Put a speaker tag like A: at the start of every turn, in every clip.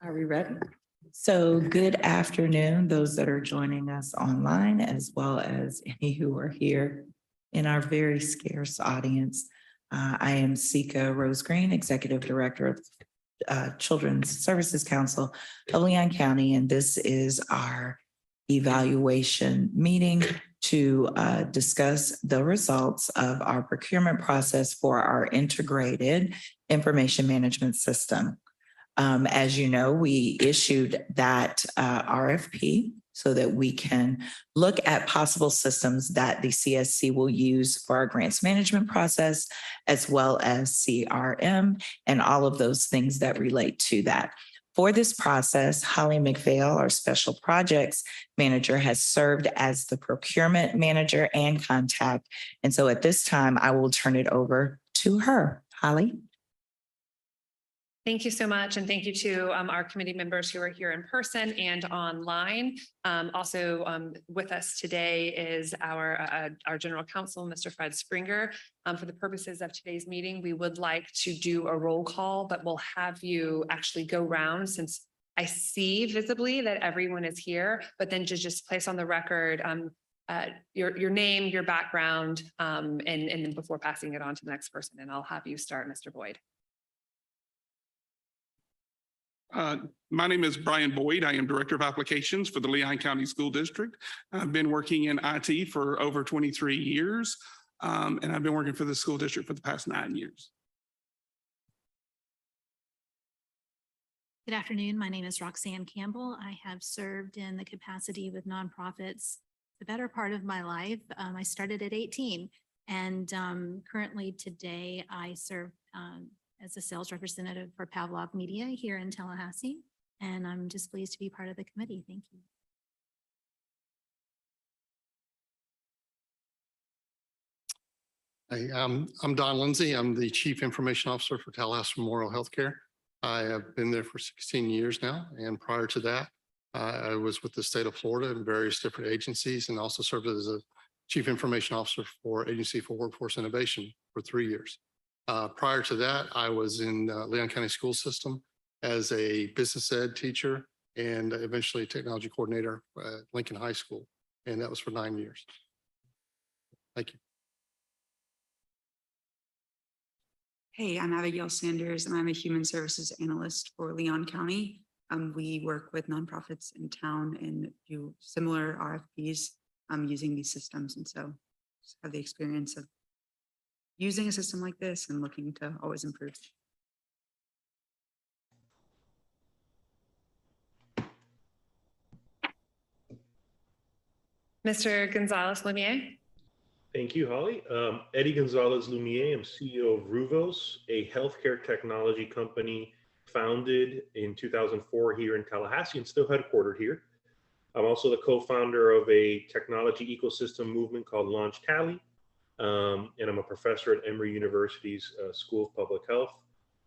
A: Are we ready? So good afternoon, those that are joining us online, as well as any who are here in our very scarce audience. I am Sika Rose Green, Executive Director of Children's Services Council of Leon County, and this is our evaluation meeting to discuss the results of our procurement process for our integrated information management system. As you know, we issued that RFP so that we can look at possible systems that the CSC will use for our grants management process, as well as CRM and all of those things that relate to that. For this process, Holly McPhail, our special projects manager, has served as the procurement manager and contact. And so at this time, I will turn it over to her. Holly.
B: Thank you so much. And thank you to our committee members who are here in person and online. Also with us today is our general counsel, Mr. Fred Springer. For the purposes of today's meeting, we would like to do a roll call, but we'll have you actually go round since I see visibly that everyone is here, but then just place on the record your name, your background, and then before passing it on to the next person. And I'll have you start, Mr. Boyd.
C: My name is Brian Boyd. I am Director of Applications for the Lehigh County School District. I've been working in IT for over 23 years, and I've been working for the school district for the past 9 years.
D: Good afternoon. My name is Roxanne Campbell. I have served in the capacity with nonprofits the better part of my life. I started at 18, and currently today I serve as a sales representative for Pavlov Media here in Tallahassee, and I'm just pleased to be part of the committee. Thank you.
E: Hey, I'm Don Lindsay. I'm the Chief Information Officer for Tallahassee Memorial Healthcare. I have been there for 16 years now, and prior to that, I was with the state of Florida in various different agencies, and also served as a Chief Information Officer for Agency for Workforce Innovation for 3 years. Prior to that, I was in Leon County School System as a business ed teacher and eventually technology coordinator at Lincoln High School. And that was for 9 years. Thank you.
F: Hey, I'm Abigail Sanders, and I'm a human services analyst for Leon County. We work with nonprofits in town and do similar RFPs using these systems. And so just have the experience of using a system like this and looking to always improve.
B: Mr. Gonzalez Lumiere.
G: Thank you, Holly. Eddie Gonzalez Lumiere. I'm CEO of Ruvos, a healthcare technology company founded in 2004 here in Tallahassee and still headquartered here. I'm also the co-founder of a technology ecosystem movement called Launch Tally. And I'm a professor at Emory University's School of Public Health.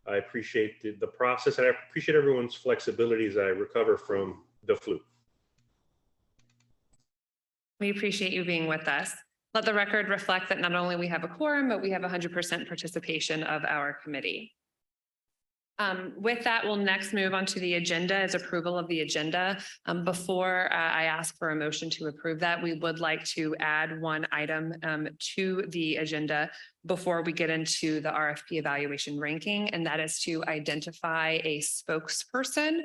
G: I appreciate the process, and I appreciate everyone's flexibility as I recover from the flu.
B: We appreciate you being with us. Let the record reflect that not only we have a quorum, but we have 100% participation of our committee. With that, we'll next move on to the agenda as approval of the agenda. Before I ask for a motion to approve that, we would like to add one item to the agenda before we get into the RFP evaluation ranking, and that is to identify a spokesperson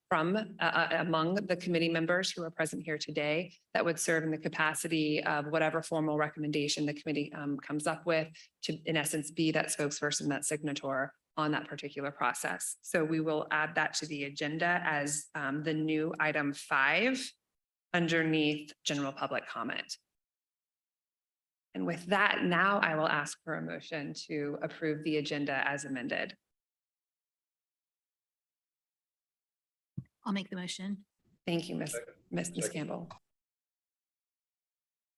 B: from among the committee members who are present here today that would serve in the capacity of whatever formal recommendation the committee comes up with to, in essence, be that spokesperson, that signator on that particular process. So we will add that to the agenda as the new item 5 underneath general public comment. And with that, now I will ask for a motion to approve the agenda as amended.
D: I'll make the motion.
B: Thank you, Ms. Campbell.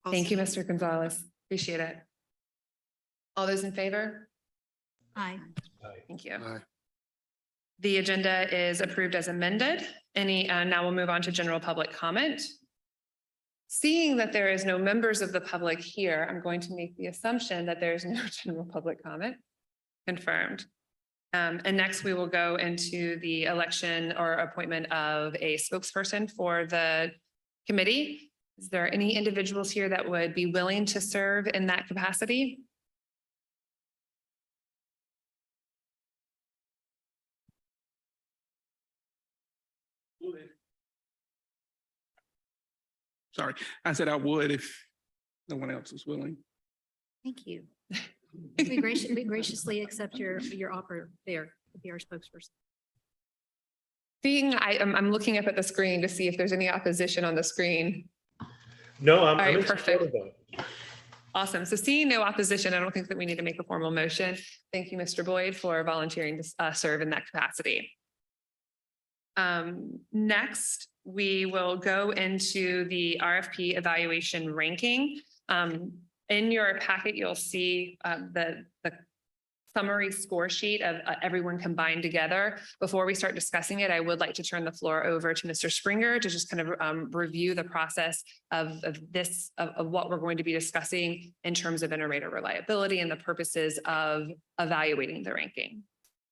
F: Also,
B: Thank you, Mr. Gonzalez. Appreciate it. All those in favor?
D: Aye.
B: Thank you.
E: Aye.
B: The agenda is approved as amended. Now we'll move on to general public comment. Seeing that there is no members of the public here, I'm going to make the assumption that there is no general public comment. Confirmed. And next, we will go into the election or appointment of a spokesperson for the committee. Is there any individuals here that would be willing to serve in that capacity?
C: Sorry, I said I would if no one else is willing.
D: Thank you. We graciously accept your offer there to be our spokesperson.
B: I'm looking up at the screen to see if there's any opposition on the screen.
G: No, I'm
B: right,
G: in support
B: perfect.
G: of that.
B: Awesome. So seeing no opposition, I don't think that we need to make a formal motion. Thank you, Mr. Boyd, for volunteering to serve in that capacity. Next, we will go into the RFP evaluation ranking. In your packet, you'll see the summary score sheet of everyone combined together. Before we start discussing it, I would like to turn the floor over to Mr. Springer to just kind of review the process of what we're going to be discussing in terms of inter-rater reliability and the purposes of evaluating the ranking.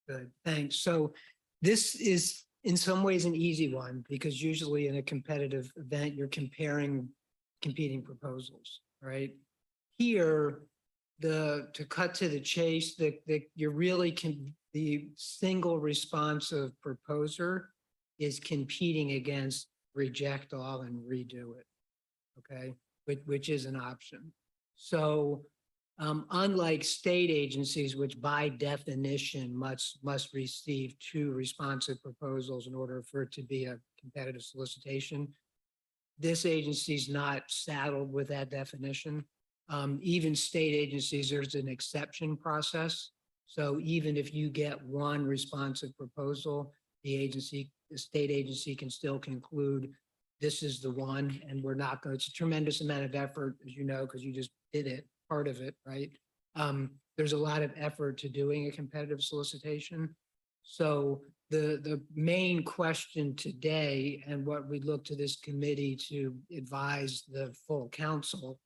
H: Good, thanks. So this is in some ways an easy one because usually in a competitive event, you're comparing competing proposals, right? Here, to cut to the chase, you're really the single responsive proposer is competing against reject all and redo it, okay? Which is an option. So unlike state agencies, which by definition must receive 2 responsive proposals in order for it to be a competitive solicitation, this agency is not saddled with that definition. Even state agencies, there's an exception process. So even if you get 1 responsive proposal, the state agency can still conclude this is the one, and we're not going to, it's a tremendous amount of effort, as you know, because you just did it, part of it, right? There's a lot of effort to doing a competitive solicitation. So the main question today, and what we look to this committee to advise the full council,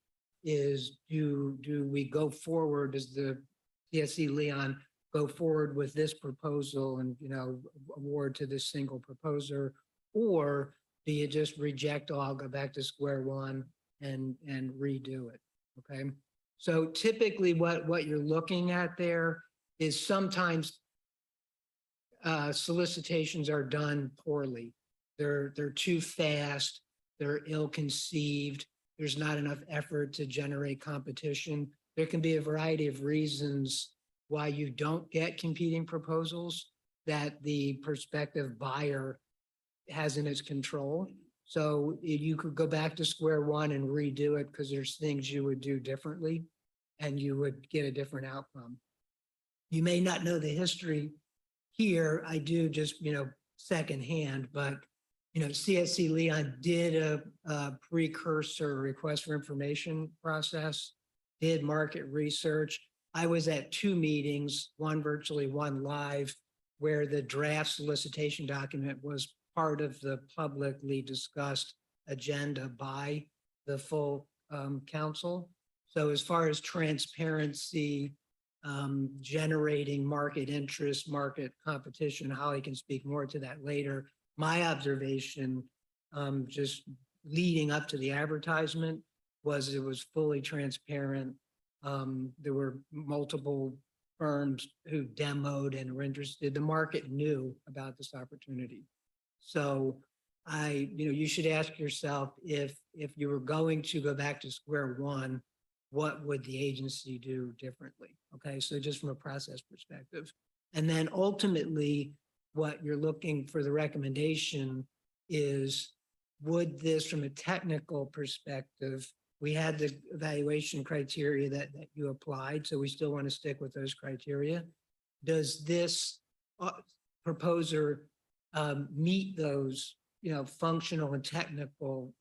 H: is do we go forward, does the CSC Leon go forward with this proposal and, award to this single proposer, or do you just reject all, go back to square one and redo it, okay? So typically what you're looking at there is sometimes solicitations are done poorly. They're too fast, they're ill-conceived, there's not enough effort to generate competition. There can be a variety of reasons why you don't get competing proposals that the prospective buyer has in its control. So you could go back to square one and redo it because there's things you would do differently and you would get a different outcome. You may not know the history here. I do just, secondhand, but CSC Leon did a precursor request for information process, did market research. I was at 2 meetings, one virtually, one live, where the draft solicitation document was part of the publicly discussed agenda by the full council. So as far as transparency, generating market interest, market competition, Holly can speak more to that later. My observation, just leading up to the advertisement, was it was fully transparent. There were multiple firms who demoed and were interested. The market knew about this opportunity. So you should ask yourself if you were going to go back to square one, what would the agency do differently? Okay, so just from a process perspective. And then ultimately, what you're looking for the recommendation is, would this, from a technical perspective, we had the evaluation criteria that you applied, so we still want to stick with those criteria. Does this proposer meet those, functional and technical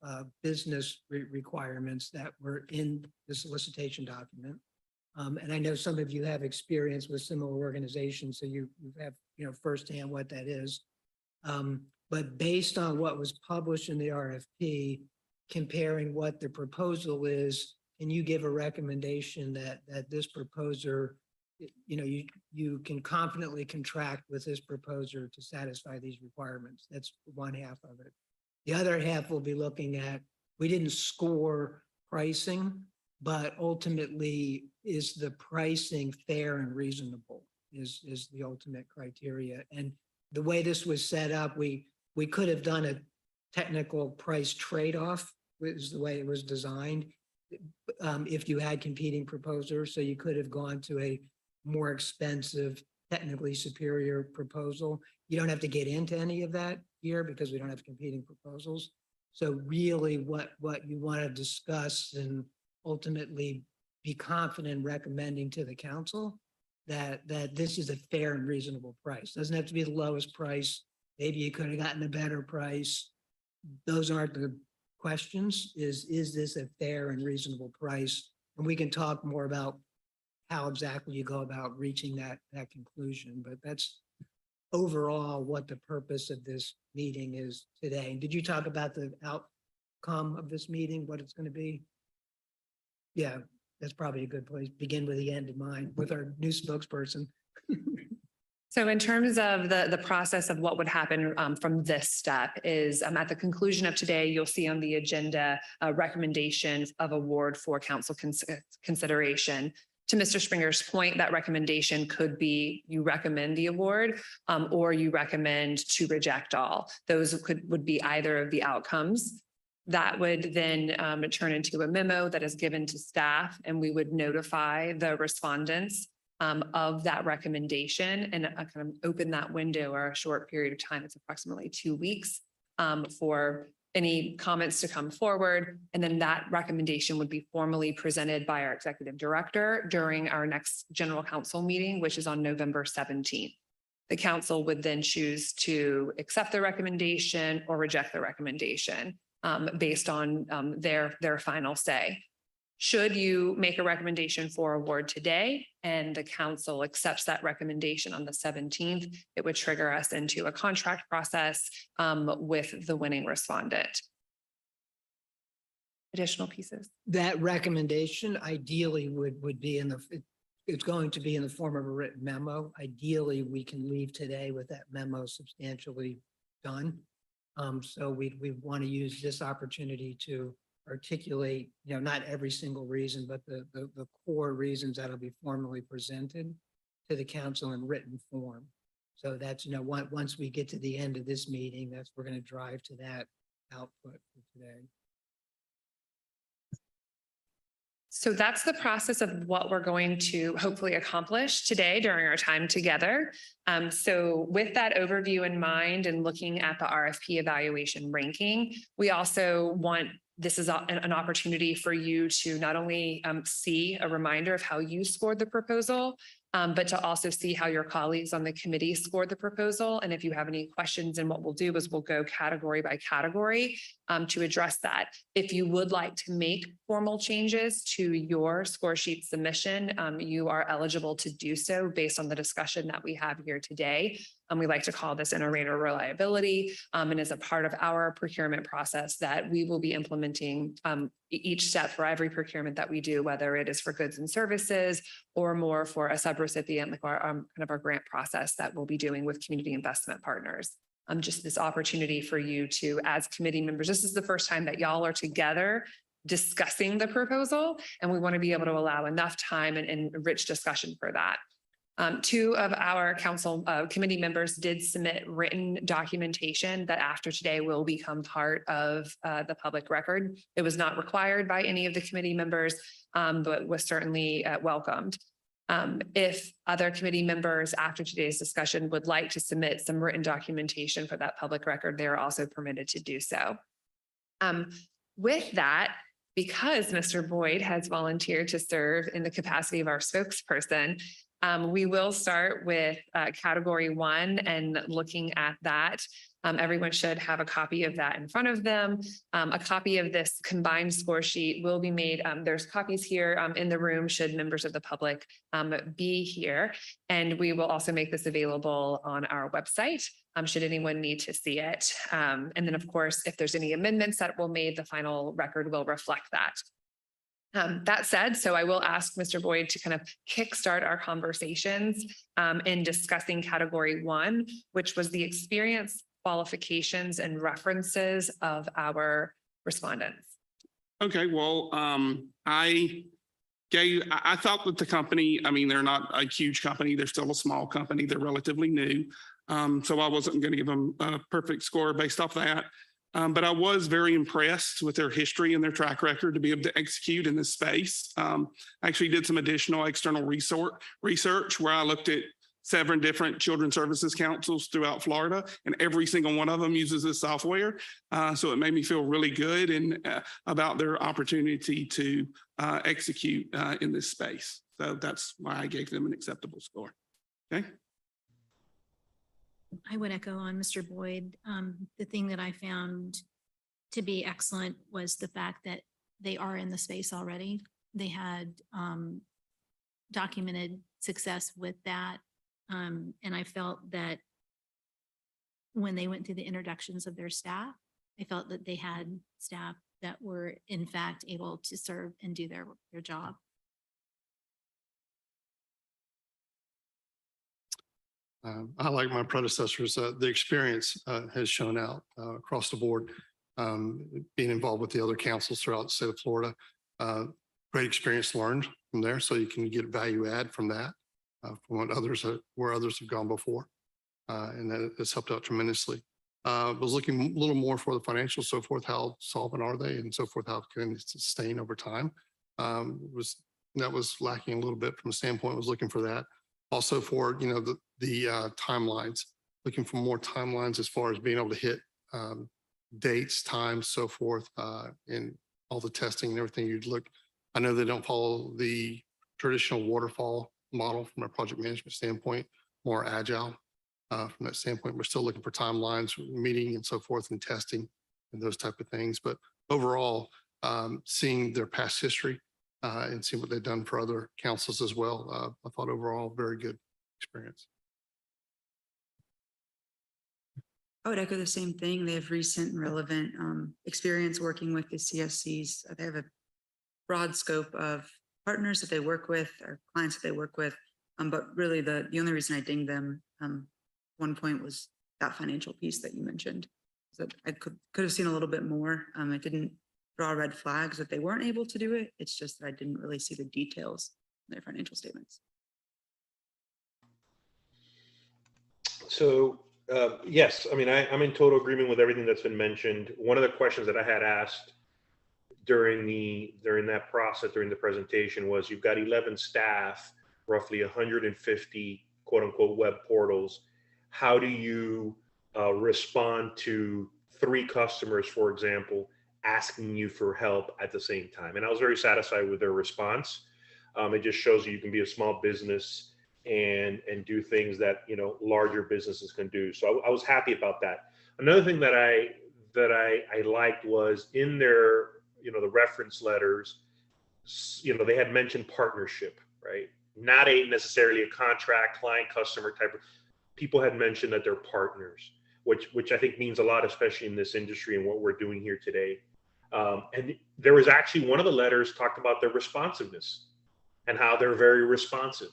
H: business requirements that were in the solicitation document? And I know some of you have experience with similar organizations, so you have, firsthand what that is. But based on what was published in the RFP, comparing what the proposal is, can you give a recommendation that this proposer you know, you can confidently contract with this proposer to satisfy these requirements. That's one half of it. The other half will be looking at, we didn't score pricing, but ultimately is the pricing fair and reasonable is the ultimate criteria. And the way this was set up, we could have done a technical price trade-off, is the way it was designed. If you had competing proposers, so you could have gone to a more expensive, technically superior proposal. You don't have to get into any of that here because we don't have competing proposals. So really what you want to discuss and ultimately be confident recommending to the council that this is a fair and reasonable price. Doesn't have to be the lowest price. Maybe you could have gotten a better price. Those aren't the questions. Is this a fair and reasonable price? And we can talk more about how exactly you go about reaching that conclusion. But that's overall what the purpose of this meeting is today. And did you talk about the outcome of this meeting, what it's going to be? Yeah, that's probably a good place. Begin with the end in mind with our new spokesperson.
B: So in terms of the process of what would happen from this step is at the conclusion of today, you'll see on the agenda recommendations of award for council consideration. To Mr. Springer's point, that recommendation could be you recommend the award or you recommend to reject all. Those would be either of the outcomes. That would then turn into a memo that is given to staff, and we would notify the respondents of that recommendation and kind of open that window or a short period of time. It's approximately 2 weeks for any comments to come forward. And then that recommendation would be formally presented by our executive director during our next general council meeting, which is on November 17th. The council would then choose to accept the recommendation or reject the recommendation based on their final say. Should you make a recommendation for award today and the council accepts that recommendation on the 17th, it would trigger us into a contract process with the winning respondent. Additional pieces?
H: That recommendation ideally would be it's going to be in the form of a written memo. Ideally, we can leave today with that memo substantially done. So we want to use this opportunity to articulate, not every single reason, but the core reasons that'll be formally presented to the council in written form. So that's, once we get to the end of this meeting, we're going to drive to that output for today.
B: So that's the process of what we're going to hopefully accomplish today during our time together. So with that overview in mind and looking at the RFP evaluation ranking, we also want this is an opportunity for you to not only see a reminder of how you scored the proposal, but to also see how your colleagues on the committee scored the proposal. And if you have any questions, and what we'll do is we'll go category by category to address that. If you would like to make formal changes to your score sheet submission, you are eligible to do so based on the discussion that we have here today. We like to call this inter-rater reliability, and as a part of our procurement process that we will be implementing each step for every procurement that we do, whether it is for goods and services or more for a subrecipient, like our kind of our grant process that we'll be doing with community investment partners. Just this opportunity for you to, as committee members, this is the first time that y'all are together discussing the proposal, and we want to be able to allow enough time and rich discussion for that. Two of our council committee members did submit written documentation that after today will become part of the public record. It was not required by any of the committee members, but was certainly welcomed. If other committee members after today's discussion would like to submit some written documentation for that public record, they are also permitted to do so. With that, because Mr. Boyd has volunteered to serve in the capacity of our spokesperson, we will start with category 1 and looking at that. Everyone should have a copy of that in front of them. A copy of this combined score sheet will be made. There's copies here in the room should members of the public be here. And we will also make this available on our website should anyone need to see it. And then of course, if there's any amendments that will made, the final record will reflect that. That said, so I will ask Mr. Boyd to kind of kickstart our conversations in discussing category 1, which was the experience, qualifications, and references of our respondents.
C: Okay, well, I thought that the company, I mean, they're not a huge company. They're still a small company. They're relatively new. So I wasn't going to give them a perfect score based off that. But I was very impressed with their history and their track record to be able to execute in this space. I actually did some additional external research where I looked at 7 different children's services councils throughout Florida, and every single one of them uses this software. So it made me feel really good and about their opportunity to execute in this space. So that's why I gave them an acceptable score. Okay.
D: I would echo on Mr. Boyd. The thing that I found to be excellent was the fact that they are in the space already. They had documented success with that. And I felt that when they went through the introductions of their staff, I felt that they had staff that were in fact able to serve and do their job.
E: I like my predecessors. The experience has shown out across the board, being involved with the other councils throughout the state of Florida. Great experience learned from there, so you can get value add from that, from what where others have gone before, and that has helped out tremendously. Was looking a little more for the financials, so forth, how solvent are they, and so forth, how can they sustain over time. That was lacking a little bit from a standpoint. Was looking for that. Also for, you know, the timelines, looking for more timelines as far as being able to hit dates, times, so forth, and all the testing and everything you'd look. I know they don't follow the traditional waterfall model from a project management standpoint, more agile from that standpoint. We're still looking for timelines, meeting and so forth, and testing and those type of things. But overall, seeing their past history, and see what they've done for other councils as well. I thought overall very good experience.
F: I would echo the same thing. They have recent and relevant experience working with the CSCs. They have a broad scope of partners that they work with or clients that they work with. But really the only reason I dinged them one point was that financial piece that you mentioned. So I could have seen a little bit more. I didn't draw red flags that they weren't able to do it. It's just that I didn't really see the details in their financial statements.
G: So yes, I mean, I'm in total agreement with everything that's been mentioned. One of the questions that I had asked during that process, during the presentation, was you've got 11 staff, roughly 150 quote unquote web portals. How do you respond to 3 customers, for example, asking you for help at the same time? And I was very satisfied with their response. It just shows you can be a small business and do things that, you know, larger businesses can do. So I was happy about that. Another thing that I liked was in their, you know, the reference letters, you know, they had mentioned partnership, right? Not necessarily a contract, client, customer type of, people had mentioned that they're partners, which I think means a lot, especially in this industry and what we're doing here today. And there was actually one of the letters talked about their responsiveness and how they're very responsive,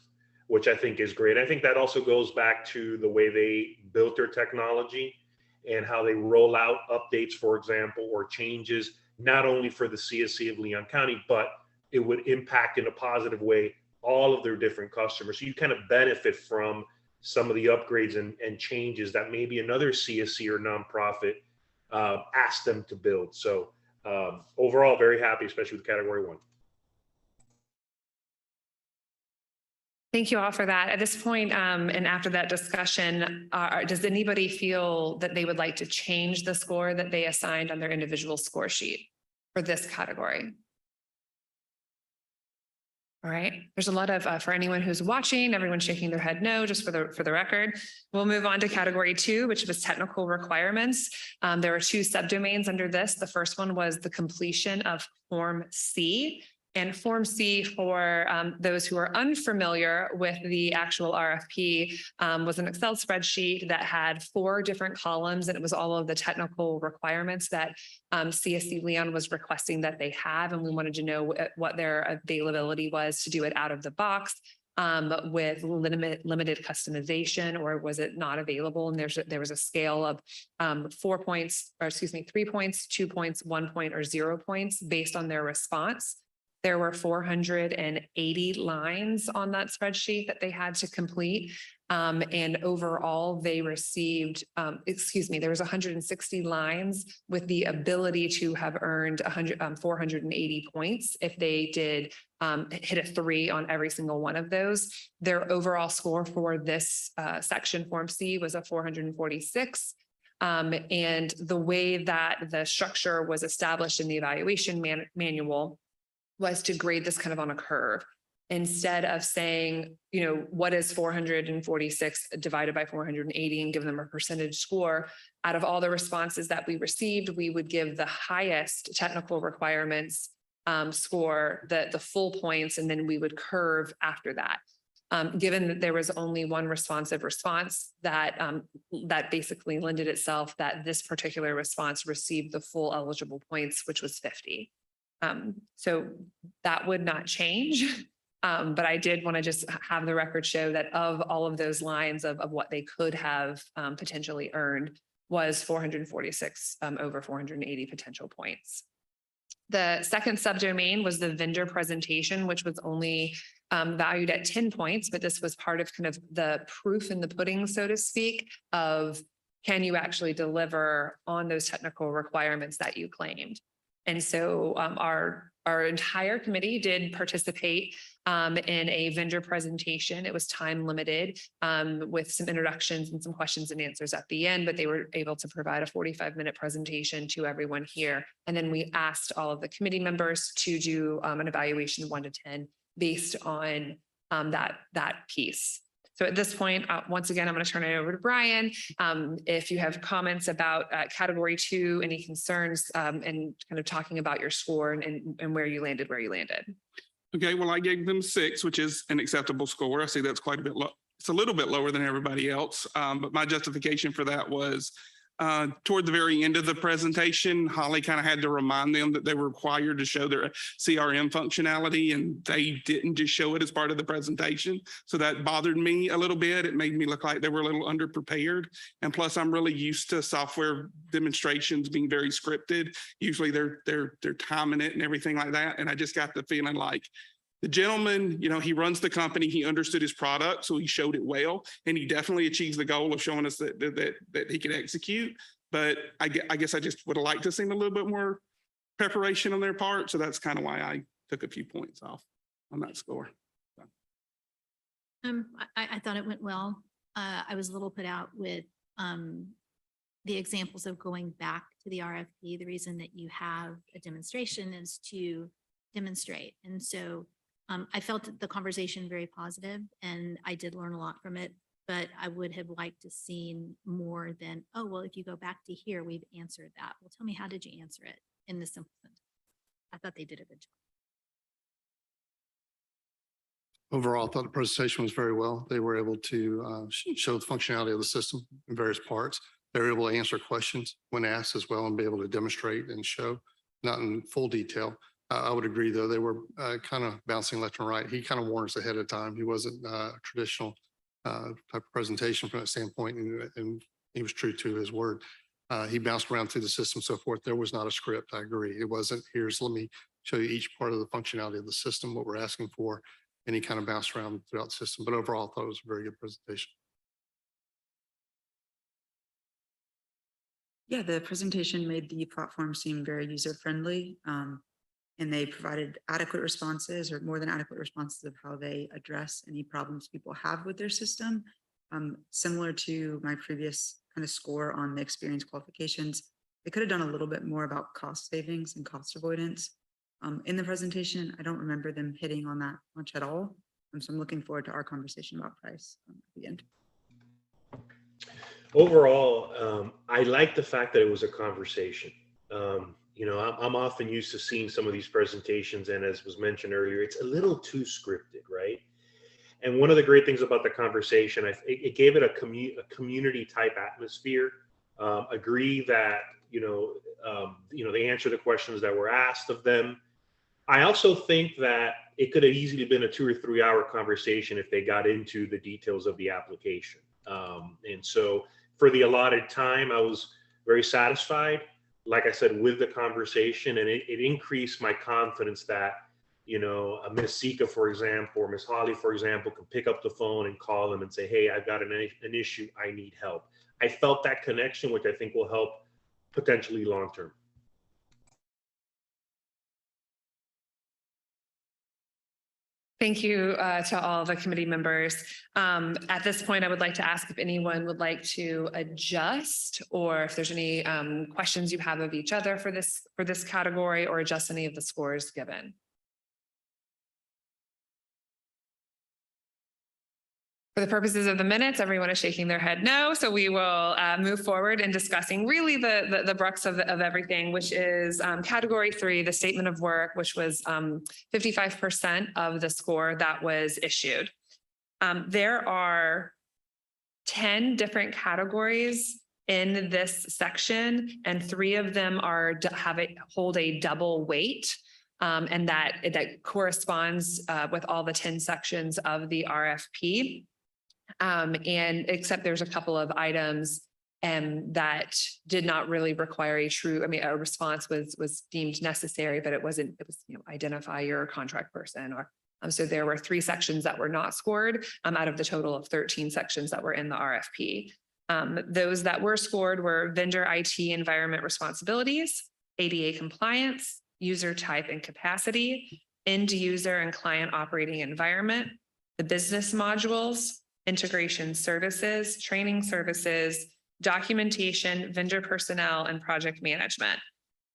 G: which I think is great. I think that also goes back to the way they built their technology and how they roll out updates, for example, or changes, not only for the CSC of Leon County, but it would impact in a positive way all of their different customers. So you kind of benefit from some of the upgrades and changes that maybe another CSC or nonprofit asked them to build. So overall, very happy, especially with category 1.
B: Thank you all for that. At this point, and after that discussion, does anybody feel that they would like to change the score that they assigned on their individual score sheet for this category? All right, there's a lot of, for anyone who's watching, everyone's shaking their head no, just for the record. We'll move on to category 2, which was technical requirements. There are 2 subdomains under this. The first one was the completion of Form C. And Form C for those who are unfamiliar with the actual RFP was an Excel spreadsheet that had 4 different columns, and it was all of the technical requirements that CSC Leon was requesting that they have. And we wanted to know what their availability was to do it out of the box with limited customization, or was it not available? And there was a scale of 4 points, or excuse me, 3 points, 2 points, 1 point, or 0 points based on their response. There were 480 lines on that spreadsheet that they had to complete. And overall, they received, there was 160 lines with the ability to have earned 480 points if they did hit a 3 on every single one of those. Their overall score for this section, Form C, was a 446. And the way that the structure was established in the evaluation manual was to grade this kind of on a curve. Instead of saying, you know, what is 446 divided by 480 and give them a percentage score, out of all the responses that we received, we would give the highest technical requirements score the full points, and then we would curve after that. Given that there was only one responsive response, that basically lended itself that this particular response received the full eligible points, which was 50. So that would not change. But I did want to just have the record show that of all of those lines of what they could have potentially earned was 446 over 480 potential points. The second subdomain was the vendor presentation, which was only valued at 10 points, but this was part of kind of the proof in the pudding, so to speak, of can you actually deliver on those technical requirements that you claimed? And so our entire committee did participate in a vendor presentation. It was time limited with some introductions and some questions and answers at the end, but they were able to provide a 45-minute presentation to everyone here. And then we asked all of the committee members to do an evaluation 1 to 10 based on that piece. So at this point, once again, I'm going to turn it over to Brian. If you have comments about category 2, any concerns, and kind of talking about your score and where you landed.
C: Okay, well, I gave them 6, which is an acceptable score. I see that's quite a bit low. It's a little bit lower than everybody else, but my justification for that was toward the very end of the presentation, Holly kind of had to remind them that they were required to show their CRM functionality, and they didn't just show it as part of the presentation. So that bothered me a little bit. It made me look like they were a little underprepared. And plus, I'm really used to software demonstrations being very scripted. Usually they're timing it and everything like that. And I just got the feeling like the gentleman, you know, he runs the company, he understood his product, so he showed it well, and he definitely achieves the goal of showing us that he can execute. But I guess I just would have liked to see a little bit more preparation on their part. So that's kind of why I took a few points off on that score.
D: I thought it went well. I was a little put out with the examples of going back to the RFP. The reason that you have a demonstration is to demonstrate. And so I felt the conversation very positive, and I did learn a lot from it, but I would have liked to seen more than, oh, well, if you go back to here, we've answered that. Well, tell me, how did you answer it in the simple sentence? I thought they did a good job.
E: Overall, I thought the presentation was very well. They were able to show the functionality of the system in various parts. They were able to answer questions when asked as well and be able to demonstrate and show, not in full detail. I would agree, though, they were kind of bouncing left and right. He kind of warned us ahead of time. He wasn't a traditional type of presentation from that standpoint, and he was true to his word. He bounced around through the system, so forth. There was not a script. I agree. It wasn't, let me show you each part of the functionality of the system, what we're asking for. And he kind of bounced around throughout the system. But overall, I thought it was a very good presentation.
F: Yeah, the presentation made the platform seem very user-friendly. And they provided adequate responses, or more than adequate responses, of how they address any problems people have with their system. Similar to my previous kind of score on the experience qualifications, they could have done a little bit more about cost savings and cost avoidance. In the presentation, I don't remember them hitting on that much at all. So I'm looking forward to our conversation about price at the end.
G: Overall, I like the fact that it was a conversation. You know, I'm often used to seeing some of these presentations, and as was mentioned earlier, it's a little too scripted, right? And one of the great things about the conversation, it gave it a community type atmosphere. Agree that they answer the questions that were asked of them. I also think that it could have easily been a 2 or 3 hour conversation if they got into the details of the application. And so for the allotted time, I was very satisfied, like I said, with the conversation, and it increased my confidence that, Miss Sika, for example, or Miss Holly, for example, could pick up the phone and call them and say, hey, I've got an issue, I need help. I felt that connection, which I think will help potentially long-term.
B: Thank you to all the committee members. At this point, I would like to ask if anyone would like to adjust, or if there's any questions you have of each other for this category, or adjust any of the scores given. For the purposes of the minutes, everyone is shaking their head no. So we will move forward in discussing really the crux of everything, which is category 3, the statement of work, which was 55% of the score that was issued. There are 10 different categories in this section, and 3 of them hold a double weight. And that corresponds with all the 10 sections of the RFP. And except there's a couple of items that did not really require a response was deemed necessary, but it was identify your contract person, or so there were 3 sections that were not scored out of the total of 13 sections that were in the RFP. Those that were scored were vendor IT environment responsibilities, ADA compliance, user type and capacity, end user and client operating environment, the business modules, integration services, training services, documentation, vendor personnel, and project management.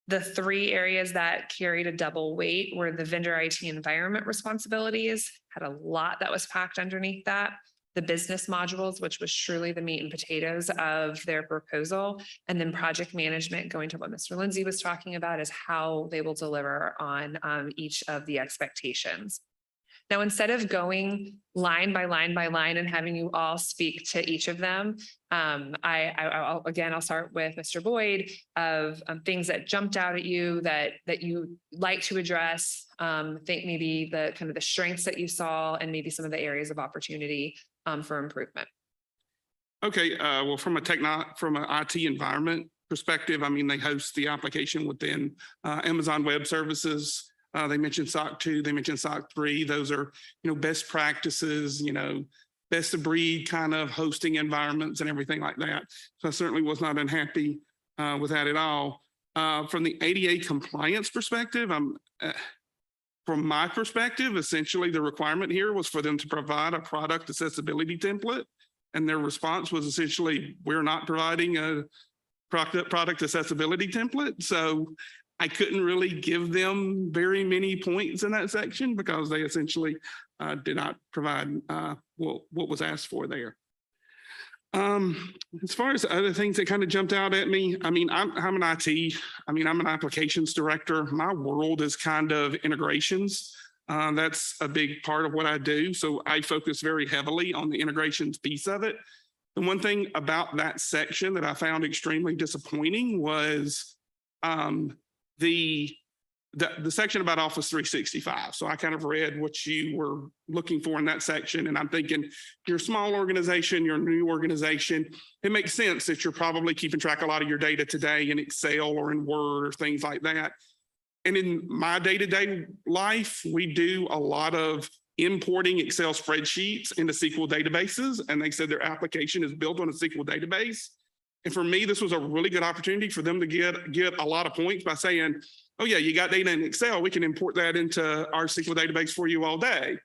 B: The 3 areas that carried a double weight were the vendor IT environment responsibilities, had a lot that was packed underneath that, the business modules, which was truly the meat and potatoes of their proposal, and then project management, going to what Mr. Lindsay was talking about, is how they will deliver on each of the expectations. Now, instead of going line by line by line and having you all speak to each of them, I'll start with Mr. Boyd of things that jumped out at you that you like to address. Think maybe the strengths that you saw, and maybe some of the areas of opportunity for improvement.
C: Okay, well, from an IT environment perspective, they host the application within Amazon Web Services. They mentioned SOC 2, they mentioned SOC 3. Those are, best practices, best of breed kind of hosting environments and everything like that. So I certainly was not unhappy with that at all. From the ADA compliance perspective, from my perspective, essentially the requirement here was for them to provide a product accessibility template. And their response was essentially, we're not providing a product accessibility template. So I couldn't really give them very many points in that section because they essentially did not provide what was asked for there. As far as other things that kind of jumped out at me, I'm an IT, I'm an applications director. My world is kind of integrations. That's a big part of what I do. So I focus very heavily on the integrations piece of it. And one thing about that section that I found extremely disappointing was the section about Office 365. So I kind of read what you were looking for in that section. And I'm thinking, you're a small organization, you're a new organization. It makes sense that you're probably keeping track of a lot of your data today in Excel or in Word or things like that. And in my day-to-day life, we do a lot of importing Excel spreadsheets into SQL databases. And they said their application is built on a SQL database. And for me, this was a really good opportunity for them to get a lot of points by saying, oh yeah, you got data in Excel, we can import that into our SQL database for you all day.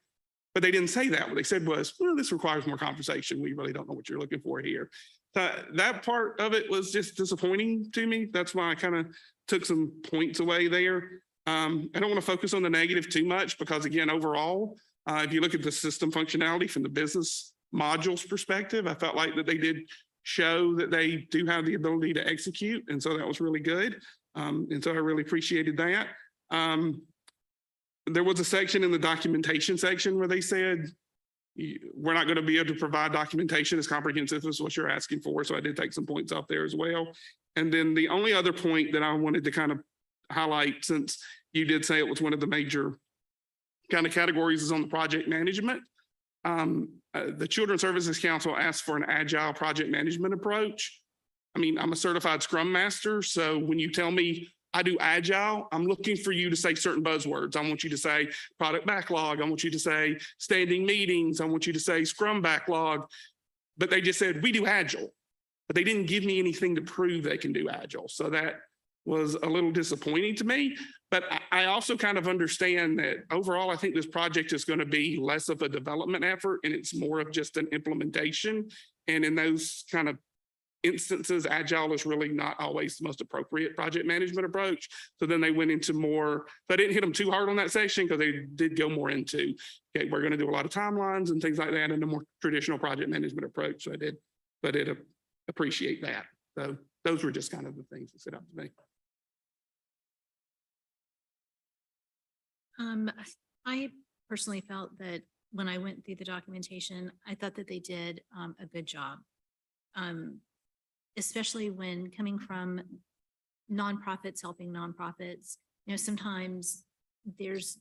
C: But they didn't say that. What they said was, well, this requires more conversation. We really don't know what you're looking for here. That part of it was just disappointing to me. That's why I kind of took some points away there. I don't want to focus on the negative too much because again, overall, if you look at the system functionality from the business modules perspective, I felt like that they did show that they do have the ability to execute. And so that was really good. And so I really appreciated that. There was a section in the documentation section where they said, we're not going to be able to provide documentation as comprehensive as what you're asking for. So I did take some points off there as well. And then the only other point that I wanted to kind of highlight, since you did say it was one of the major kind of categories, is on the project management. The Children's Services Council asked for an agile project management approach. I mean, I'm a certified Scrum Master. So when you tell me I do agile, I'm looking for you to say certain buzzwords. I want you to say product backlog. I want you to say standing meetings. I want you to say Scrum backlog. But they just said, we do agile. But they didn't give me anything to prove they can do agile. So that was a little disappointing to me. But I also kind of understand that overall, I think this project is going to be less of a development effort and it's more of just an implementation. And in those kind of instances, agile is really not always the most appropriate project management approach. So then they went into more, so I didn't hit them too hard on that section because they did go more into, okay, we're going to do a lot of timelines and things like that in a more traditional project management approach. So I did appreciate that. So those were just kind of the things that stood out to me.
D: I personally felt that when I went through the documentation, I thought that they did a good job. Especially when coming from nonprofits helping nonprofits, you know, sometimes there's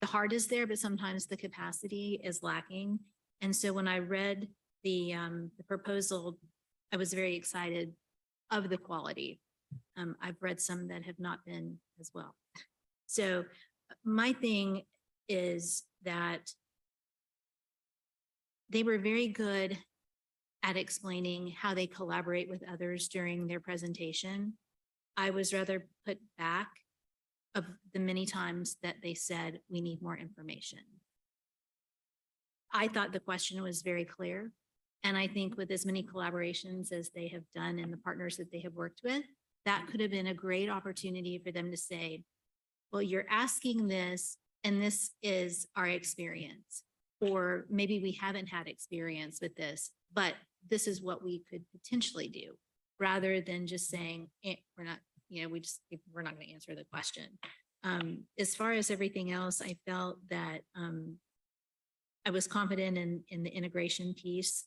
D: the heart is there, but sometimes the capacity is lacking. And so when I read the proposal, I was very excited of the quality. I've read some that have not been as well. So my thing is that they were very good at explaining how they collaborate with others during their presentation. I was rather put back of the many times that they said, we need more information. I thought the question was very clear. And I think with as many collaborations as they have done and the partners that they have worked with, that could have been a great opportunity for them to say, well, you're asking this, and this is our experience. Or maybe we haven't had experience with this, but this is what we could potentially do, rather than just saying, we're not, you know, we're not going to answer the question. As far as everything else, I felt that I was confident in the integration piece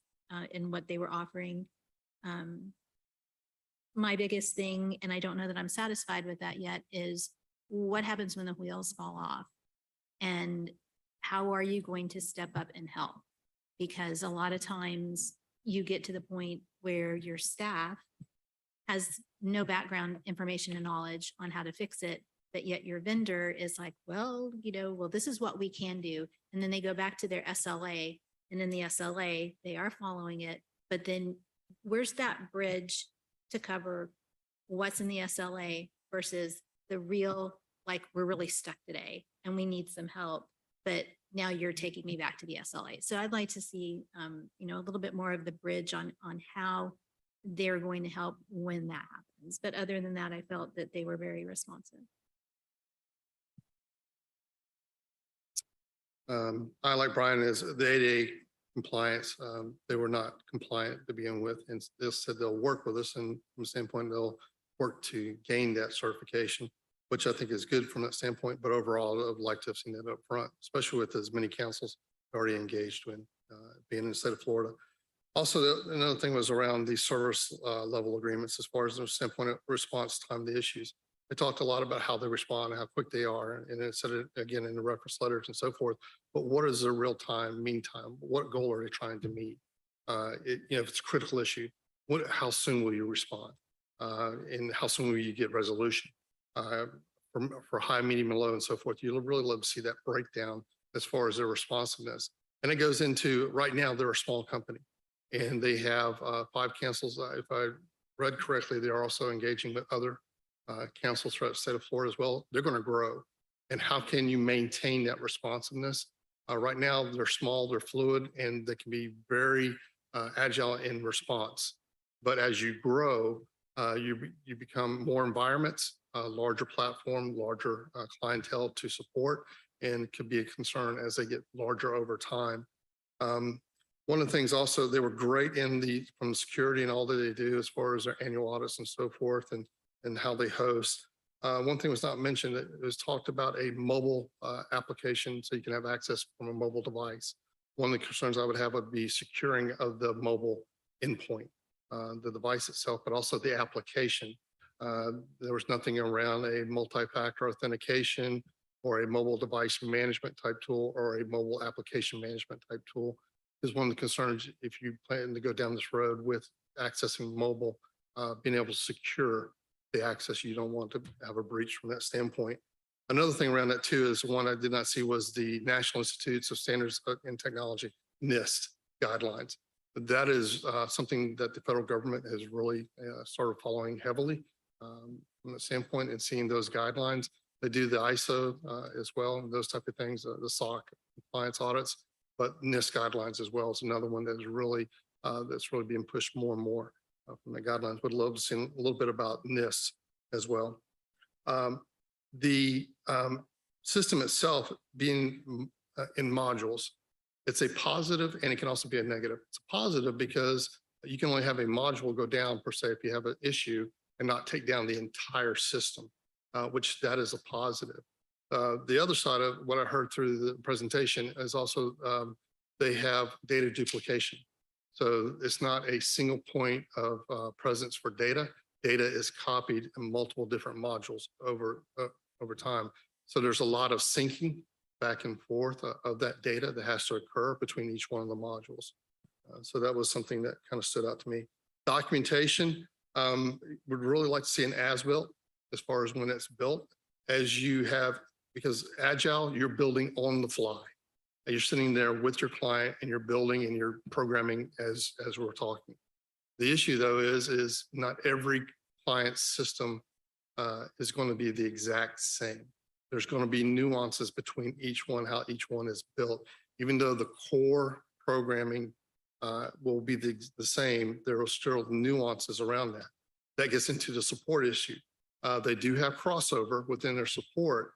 D: in what they were offering. My biggest thing, and I don't know that I'm satisfied with that yet, is what happens when the wheels fall off? And how are you going to step up and help? Because a lot of times you get to the point where your staff has no background information and knowledge on how to fix it, but yet your vendor is like, well, you know, well, this is what we can do. And then they go back to their SLA, and in the SLA, they are following it. But then where's that bridge to cover what's in the SLA versus the real, like, we're really stuck today and we need some help, but now you're taking me back to the SLA. So I'd like to see, you know, a little bit more of the bridge on how they're going to help when that happens. But other than that, I felt that they were very responsive.
E: I, like Brian, is the ADA compliance. They were not compliant to begin with, and they said they'll work with us, and from the standpoint they'll work to gain that certification, which I think is good from that standpoint. But overall, I'd like to have seen that up front, especially with as many councils already engaged when being in the state of Florida. Also, another thing was around the service level agreements as far as the standpoint of response time to issues. They talked a lot about how they respond and how quick they are, and it said it again in the reference letters and so forth. But what is the real time, meantime? What goal are they trying to meet? You know, if it's a critical issue, how soon will you respond? And how soon will you get resolution? For high, medium, and low, and so forth, you'll really love to see that breakdown as far as their responsiveness. And it goes into, right now, they're a small company, and they have 5 councils. If I read correctly, they are also engaging with other councils throughout the state of Florida as well. They're going to grow. And how can you maintain that responsiveness? Right now, they're small, they're fluid, and they can be very agile in response. But as you grow, you become more environments, larger platform, larger clientele to support, and it could be a concern as they get larger over time. One of the things also, they were great in from security and all that they do as far as their annual audits and so forth. And and how they host. One thing was not mentioned, it was talked about a mobile application so you can have access from a mobile device. One of the concerns I would have would be securing of the mobile endpoint, the device itself, but also the application. There was nothing around a multi-factor authentication or a mobile device management type tool or a mobile application management type tool. Is one of the concerns if you plan to go down this road with accessing mobile, being able to secure the access. You don't want to have a breach from that standpoint. Another thing around that too is one I did not see was the National Institutes of Standards and Technology, NIST guidelines. That is something that the federal government has really started following heavily from that standpoint and seeing those guidelines. They do the ISO as well, and those type of things, the SOC compliance audits, but NIST guidelines as well is another one that's really being pushed more and more from the guidelines. Would love to see a little bit about NIST as well. The system itself being in modules, it's a positive and it can also be a negative. It's a positive because you can only have a module go down per se if you have an issue and not take down the entire system, which that is a positive. The other side of what I heard through the presentation is also they have data duplication. So it's not a single point of presence for data. Data is copied in multiple different modules over time. So there's a lot of syncing back and forth of that data that has to occur between each one of the modules. So that was something that kind of stood out to me. Documentation, would really like to see an as-built as far as when it's built, as you have, because Agile, you're building on the fly. And you're sitting there with your client and you're building and you're programming as we're talking. The issue though is not every client system is going to be the exact same. There's going to be nuances between each one, how each one is built. Even though the core programming will be the same, there are still nuances around that. That gets into the support issue. They do have crossover within their support,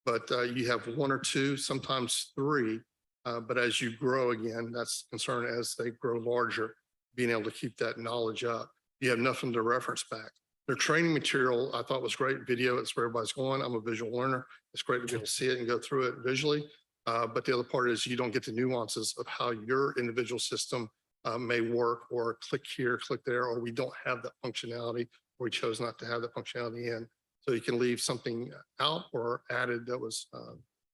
E: but you have one or two, sometimes three. But as you grow again, that's the concern as they grow larger, being able to keep that knowledge up. You have nothing to reference back. Their training material I thought was great. Video, it's where everybody's going. I'm a visual learner. It's great to be able to see it and go through it visually. But the other part is you don't get the nuances of how your individual system may work, or click here, click there, or we don't have that functionality, or we chose not to have that functionality in. So you can leave something out or added that was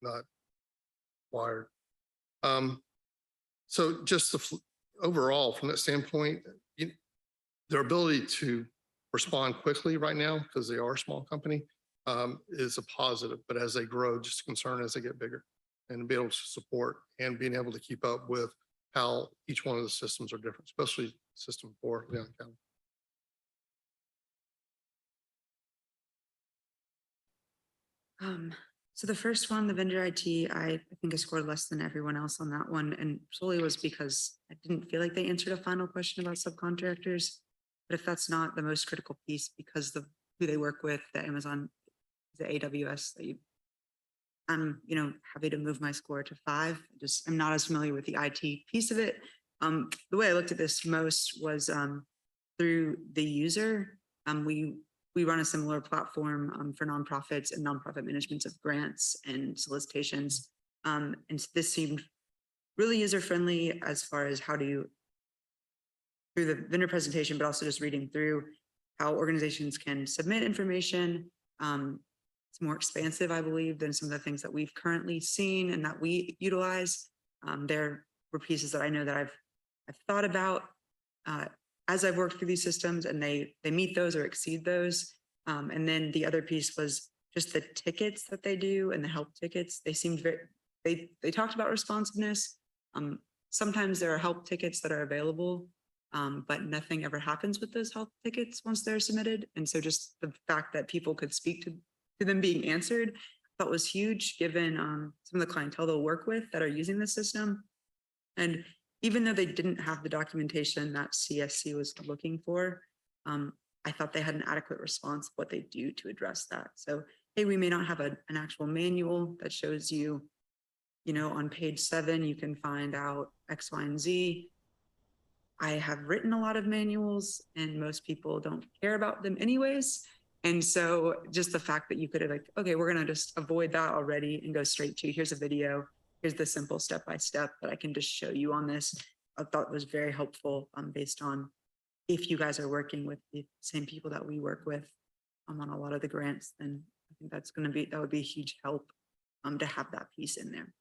E: not wired. So just overall, from that standpoint, their ability to respond quickly right now, because they are a small company, is a positive. But as they grow, just a concern as they get bigger, and be able to support and being able to keep up with how each one of the systems are different, especially system 4, Leon County.
F: So the first one, the vendor IT, I think I scored less than everyone else on that one. And solely was because I didn't feel like they answered a final question about subcontractors. But if that's not the most critical piece, because the who they work with, the Amazon, the AWS, I'm happy to move my score to 5. I'm not as familiar with the IT piece of it. The way I looked at this most was through the user. We run a similar platform for nonprofits and nonprofit managements of grants and solicitations. And this seemed really user-friendly as far as how do you, through the vendor presentation, but also just reading through how organizations can submit information. It's more expansive, I believe, than some of the things that we've currently seen and that we utilize. There were pieces that I know that I've thought about as I've worked through these systems, and they meet those or exceed those. And then the other piece was just the tickets that they do and the help tickets. They seemed very, they talked about responsiveness. Sometimes there are help tickets that are available, but nothing ever happens with those help tickets once they're submitted. And so just the fact that people could speak to them being answered, I thought was huge, given some of the clientele they'll work with that are using the system. And even though they didn't have the documentation that CSC was looking for, I thought they had an adequate response of what they do to address that. So, hey, we may not have an actual manual that shows you, on page 7, you can find out X, Y, and Z. I have written a lot of manuals and most people don't care about them anyways. And so just the fact that you could have like, okay, we're going to just avoid that already and go straight to here's a video. Here's the simple step-by-step that I can just show you on this. I thought was very helpful based on if you guys are working with the same people that we work with on a lot of the grants, then I think that would be a huge help to have that piece in there.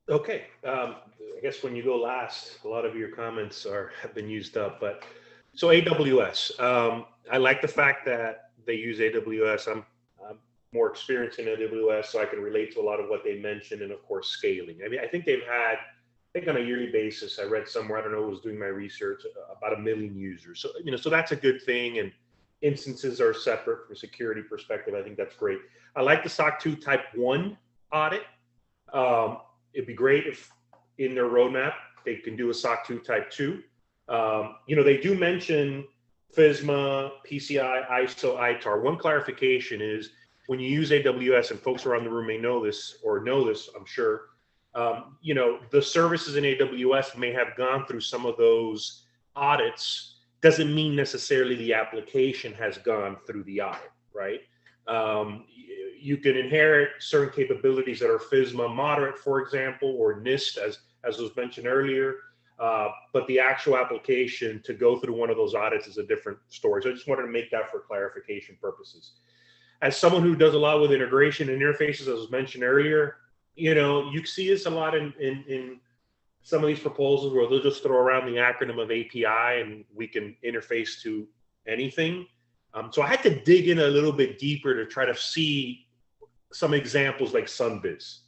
G: Okay, I guess when you go last, a lot of your comments have been used up, but so AWS, I like the fact that they use AWS. I'm more experienced in AWS, so I can relate to a lot of what they mentioned, and of course, scaling. I mean, I think they've had, I think on a yearly basis, I read somewhere, I don't know, I was doing my research, about 1 million users. So, you know, so that's a good thing. And instances are separate from a security perspective. I think that's great. I like the SOC 2 Type 1 audit. It'd be great if in their roadmap, they can do a SOC 2 Type 2. You know, they do mention FISMA, PCI, ISO, ITAR. One clarification is when you use AWS, and folks around the room may know this, I'm sure, you know, the services in AWS may have gone through some of those audits. Doesn't mean necessarily the application has gone through the audit, right? You can inherit certain capabilities that are FISMA moderate, for example, or NIST, as was mentioned earlier. But the actual application to go through one of those audits is a different story. So I just wanted to make that for clarification purposes. As someone who does a lot with integration and interfaces, as was mentioned earlier, you know, you see this a lot in some of these proposals where they'll just throw around the acronym of API and we can interface to anything. So I had to dig in a little bit deeper to try to see some examples like Sunbiz,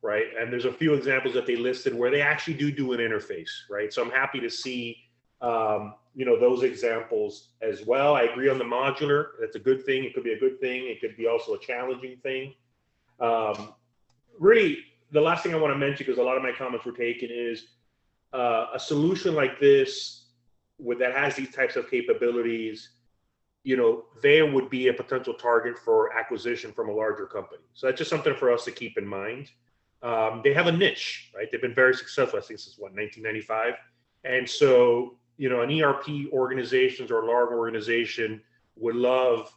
G: right? And there's a few examples that they listed where they actually do an interface, right? So I'm happy to see, you know, those examples as well. I agree on the modular. That's a good thing. It could be a good thing. It could be also a challenging thing. Really, the last thing I want to mention, because a lot of my comments were taken, is a solution like this that has these types of capabilities, you know, there would be a potential target for acquisition from a larger company. So that's just something for us to keep in mind. They have a niche, right? They've been very successful. I think since what, 1995. And so, you know, an ERP organizations or a large organization would love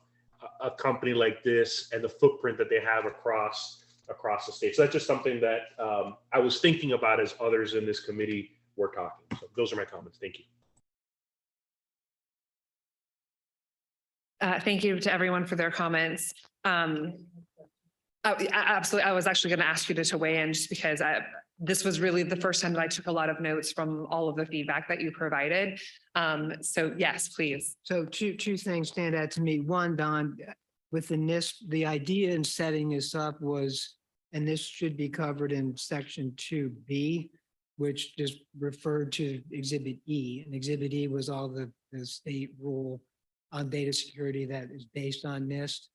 G: a company like this and the footprint that they have across the state. So that's just something that I was thinking about as others in this committee were talking. So those are my comments. Thank you.
B: Thank you to everyone for their comments. Absolutely. I was actually going to ask you to weigh in just because this was really the first time that I took a lot of notes from all of the feedback that you provided. So yes, please.
H: So two things stand out to me. One, Don, with the NIST, the idea in setting this up was, and this should be covered in section 2B, which just referred to Exhibit E. And Exhibit E was all the state rule on data security that is based on NIST.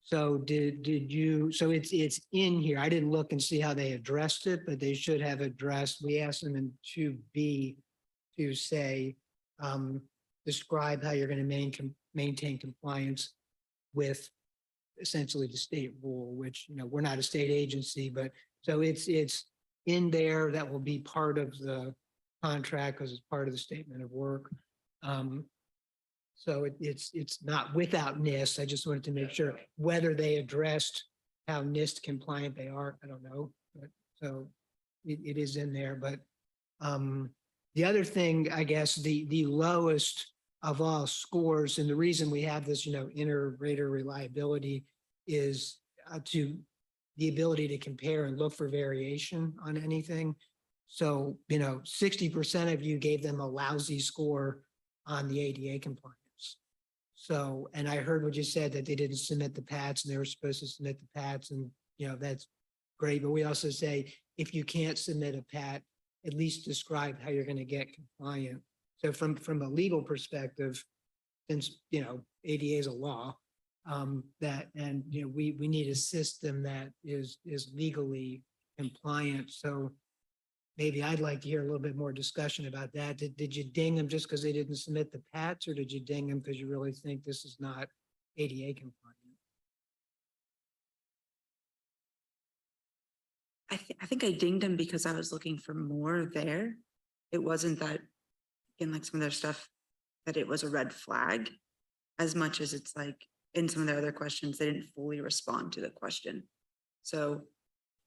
H: So so it's in here. I didn't look and see how they addressed it, but they should have addressed, we asked them in 2B to say, describe how you're going to maintain compliance with essentially the state rule, which, you know, we're not a state agency, but so it's in there. That will be part of the contract because it's part of the statement of work. So it's not without NIST. I just wanted to make sure whether they addressed how NIST compliant they are. I don't know, but so it is in there. But the other thing, I guess, the lowest of all scores, and the reason we have this, you know, inter-rater reliability is to the ability to compare and look for variation on anything. So, you know, 60% of you gave them a lousy score on the ADA compliance. So, and I heard what you said, that they didn't submit the PATs and they were supposed to submit the PATs, and, you know, that's great. But we also say, if you can't submit a PAT, at least describe how you're going to get compliant. So from a legal perspective, since, you know, ADA is a law, that, and, you know, we need a system that is legally compliant. So maybe I'd like to hear a little bit more discussion about that. Did you ding them just because they didn't submit the PATs, or did you ding them because you really think this is not ADA compliant?
F: I think I dinged them because I was looking for more there. It wasn't that, again, like some of their stuff, that it was a red flag as much as it's like in some of the other questions, they didn't fully respond to the question. So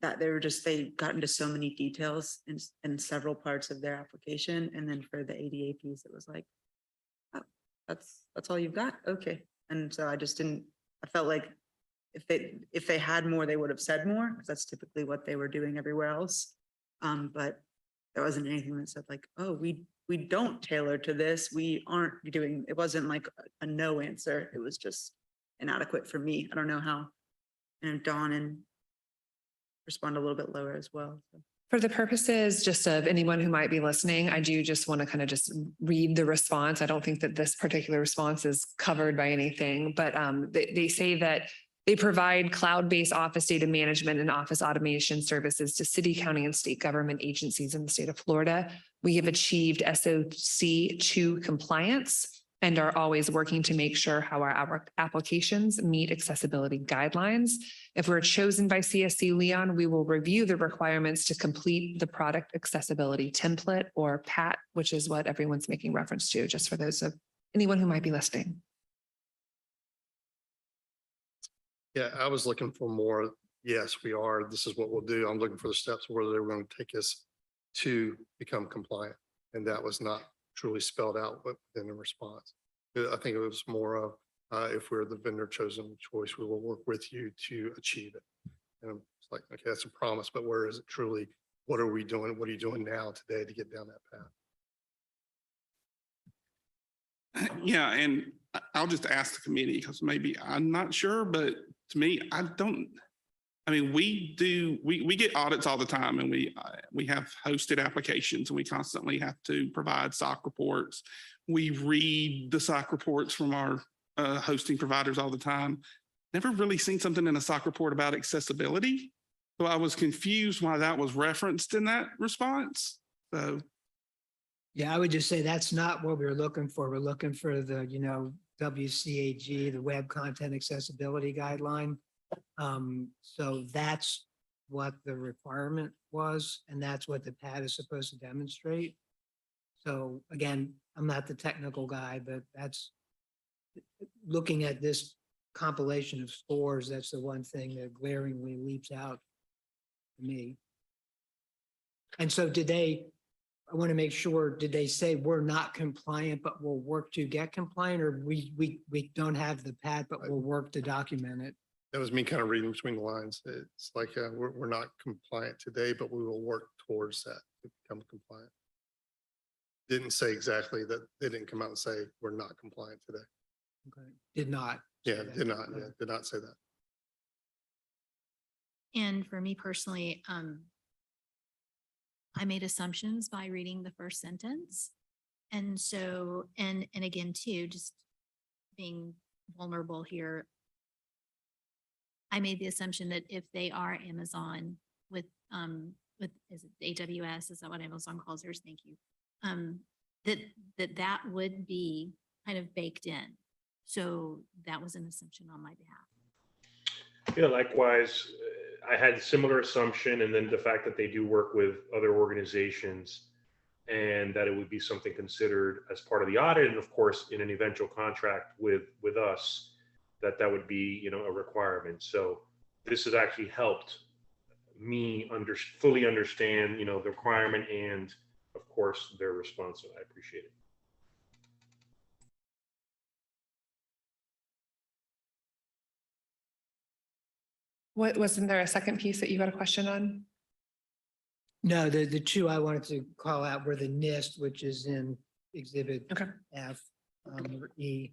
F: that they got into so many details in several parts of their application. And then for the ADA piece, it was like, oh, that's all you've got? Okay. And so I felt like if they had more, they would have said more, because that's typically what they were doing everywhere else. But there wasn't anything that said like, oh, we don't tailor to this. We aren't doing, it wasn't like a no answer. It was just inadequate for me. I don't know how, Dawn and respond a little bit lower as well. So.
B: For the purposes just of anyone who might be listening, I do just want to kind of just read the response. I don't think that this particular response is covered by anything, but they say that they provide cloud-based office data management and office automation services to city, county, and state government agencies in the state of Florida. We have achieved SOC 2 compliance and are always working to make sure how our applications meet accessibility guidelines. If we're chosen by CSC Leon, we will review the requirements to complete the product accessibility template, or PAT, which is what everyone's making reference to, just for those of anyone who might be listening.
E: Yeah, I was looking for more. Yes, we are. This is what we'll do. I'm looking for the steps where they were going to take us to become compliant. And that was not truly spelled out within the response. I think it was more of, if we're the vendor chosen choice, we will work with you to achieve it. And it's like, okay, that's a promise, but where is it truly? What are we doing? What are you doing now today to get down that path?
C: Yeah, and I'll just ask the committee, because maybe I'm not sure, but to me, we get audits all the time, and we have hosted applications, and we constantly have to provide SOC reports. We read the SOC reports from our hosting providers all the time. Never really seen something in a SOC report about accessibility. So I was confused why that was referenced in that response. So.
H: Yeah, I would just say that's not what we're looking for. We're looking for the, WCAG, the Web Content Accessibility Guideline. So that's what the requirement was, and that's what the PAT is supposed to demonstrate. So again, I'm not the technical guy, but that's looking at this compilation of scores. That's the one thing that glaringly leaps out to me. And so I want to make sure, did they say we're not compliant, but we'll work to get compliant, or we don't have the PAT, but we'll work to document it?
E: That was me kind of reading between the lines. It's like, we're not compliant today, but we will work towards that to become compliant. Didn't say exactly that. They didn't come out and say we're not compliant today.
H: Okay. Did not.
E: Yeah, did not. Yeah, did not say that.
D: And for me personally, I made assumptions by reading the first sentence. And so, and again, too, just being vulnerable here, I made the assumption that if they are Amazon with is it AWS, is that what Amazon calls theirs? Thank you. That would be kind of baked in. So that was an assumption on my behalf.
G: Yeah, likewise, I had a similar assumption, and then the fact that they do work with other organizations and that it would be something considered as part of the audit, and of course, in an eventual contract with us, that would be, a requirement. So this has actually helped me fully understand, the requirement and of course their response. So I appreciate it.
B: Wasn't there a second piece that you had a question on?
H: No, the two I wanted to call out were the NIST, which is in Exhibit F, or E,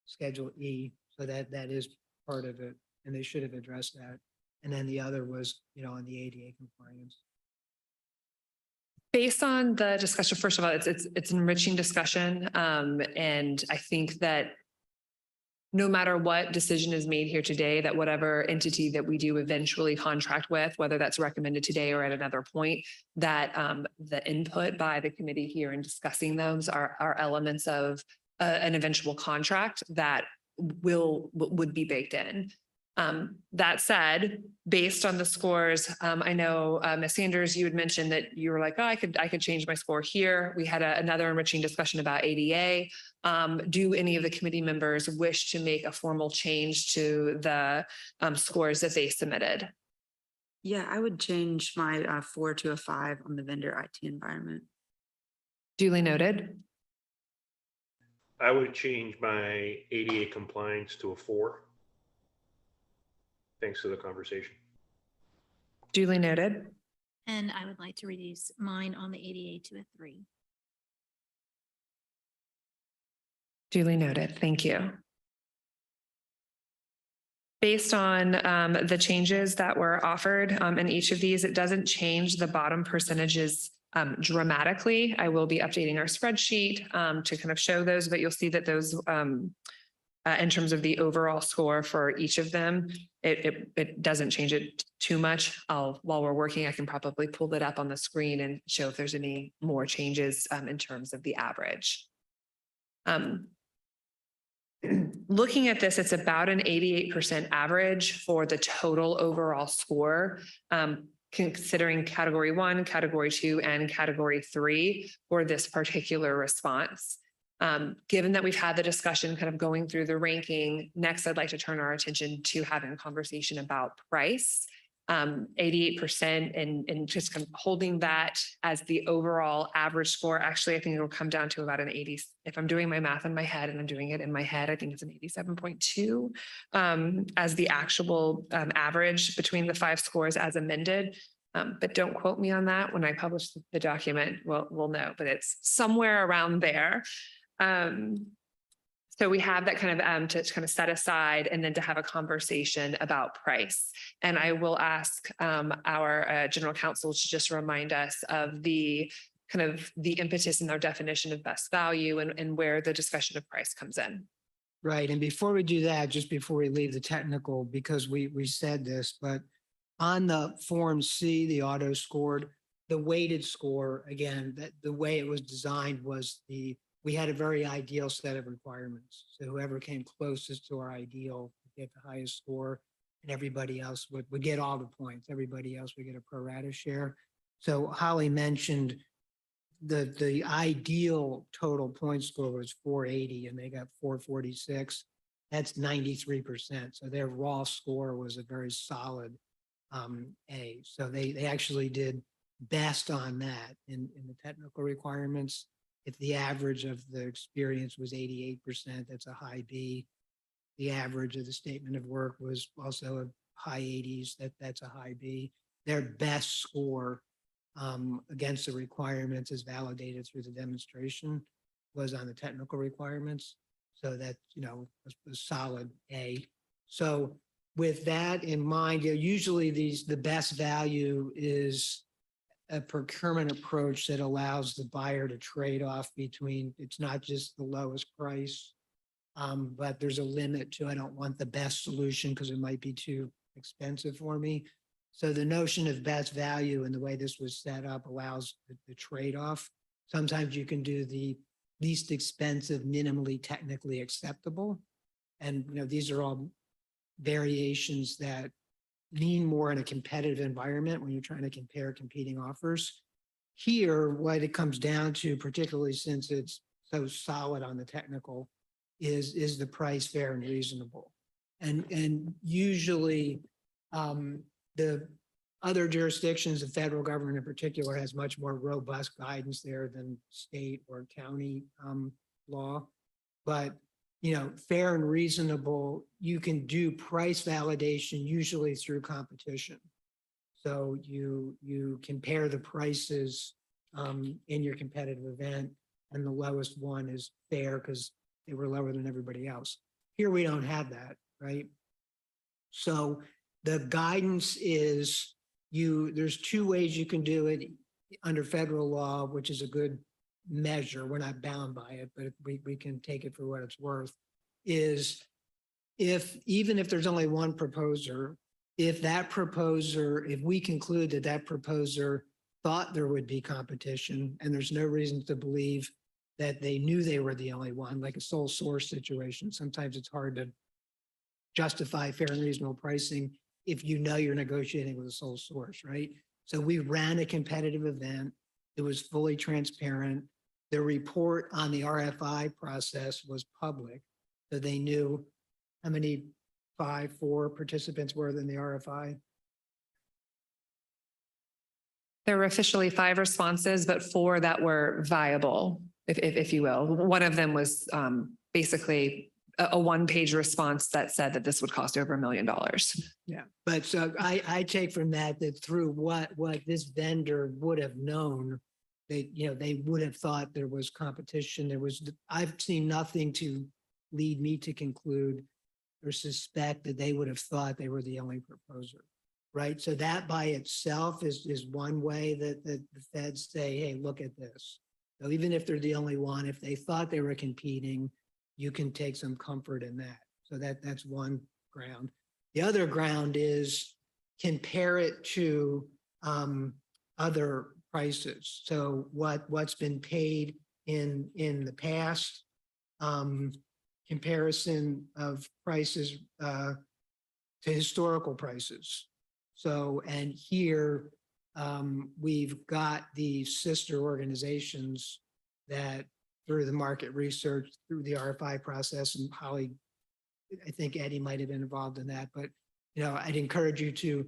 H: Schedule E. So that is part of it, and they should have addressed that. And then the other was, on the ADA compliance.
B: Based on the discussion, first of all, it's enriching discussion. And I think that no matter what decision is made here today, that whatever entity that we do eventually contract with, whether that's recommended today or at another point, that the input by the committee here in discussing those are elements of an eventual contract that would be baked in. That said, based on the scores, I know, Ms. Sanders, you had mentioned that you were like, oh, I could change my score here. We had another enriching discussion about ADA. Do any of the committee members wish to make a formal change to the scores that they submitted?
F: Yeah, I would change my 4 to a 5 on the vendor IT environment.
B: Duly noted.
G: I would change my ADA compliance to a 4. Thanks to the conversation.
B: Duly noted.
D: And I would like to reduce mine on the ADA to a 3.
B: Duly noted. Thank you. Based on the changes that were offered in each of these, it doesn't change the bottom percentages dramatically. I will be updating our spreadsheet to kind of show those, but you'll see that those in terms of the overall score for each of them, it doesn't change it too much. While we're working, I can probably pull that up on the screen and show if there's any more changes in terms of the average. Looking at this, it's about an 88% average for the total overall score, considering category 1, category 2, and category 3 for this particular response. Given that we've had the discussion kind of going through the ranking, next I'd like to turn our attention to having a conversation about price. 88% and just kind of holding that as the overall average score. Actually, I think it'll come down to about an 80. If I'm doing my math in my head and I'm doing it in my head, I think it's an 87.2 as the actual average between the 5 scores as amended. But don't quote me on that. When I publish the document, we'll know, but it's somewhere around there. So we have that kind of to kind of set aside and then to have a conversation about price. And I will ask our general counsel to just remind us of the kind of the impetus in our definition of best value and where the discussion of price comes in.
H: Right. And before we do that, just before we leave the technical, because we said this, but on the Form C, the auto scored, the weighted score, again, that the way it was designed was we had a very ideal set of requirements. So whoever came closest to our ideal would get the highest score, and everybody else would get all the points. Everybody else would get a pro rata share. So Holly mentioned the ideal total point score was 480 and they got 446. That's 93%. So their raw score was a very solid A. So they actually did best on that in the technical requirements. If the average of the experience was 88%, that's a high B. The average of the statement of work was also a high 80s, that's a high B. Their best score against the requirements as validated through the demonstration was on the technical requirements. So that, was a solid A. So with that in mind, usually the best value is a procurement approach that allows the buyer to trade off between, it's not just the lowest price, but there's a limit to, I don't want the best solution because it might be too expensive for me. So the notion of best value and the way this was set up allows the trade-off. Sometimes you can do the least expensive, minimally technically acceptable. And these are all variations that lean more in a competitive environment when you're trying to compare competing offers. Here, what it comes down to, particularly since it's so solid on the technical, is the price fair and reasonable? And usually the other jurisdictions, the federal government in particular, has much more robust guidance there than state or county law. But fair and reasonable, you can do price validation usually through competition. So you compare the prices in your competitive event, and the lowest one is fair because they were lower than everybody else. Here we don't have that, right? So the guidance is there's 2 ways you can do it under federal law, which is a good measure. We're not bound by it, but we can take it for what it's worth. Is even if there's only one proposer, if we conclude that proposer thought there would be competition and there's no reason to believe that they knew they were the only one, like a sole source situation. Sometimes it's hard to justify fair and reasonable pricing if you know you're negotiating with a sole source, right? So we ran a competitive event. It was fully transparent. The report on the RFI process was public, so they knew how many 4 participants were in the RFI.
B: There were officially 5 responses, but 4 that were viable, if you will. One of them was basically a 1-page response that said that this would cost over $1 million.
H: Yeah, but so I take from that through what this vendor would have known, they would have thought there was competition. I've seen nothing to lead me to conclude or suspect that they would have thought they were the only proposer, right? So that by itself is one way that the feds say, hey, look at this. So even if they're the only one, if they thought they were competing, you can take some comfort in that. So that's one ground. The other ground is compare it to other prices. So what's been paid in the past, comparison of prices to historical prices. So, and here we've got the sister organizations that through the market research, through the RFI process, and Holly, I think Eddie might have been involved in that, but I'd encourage you to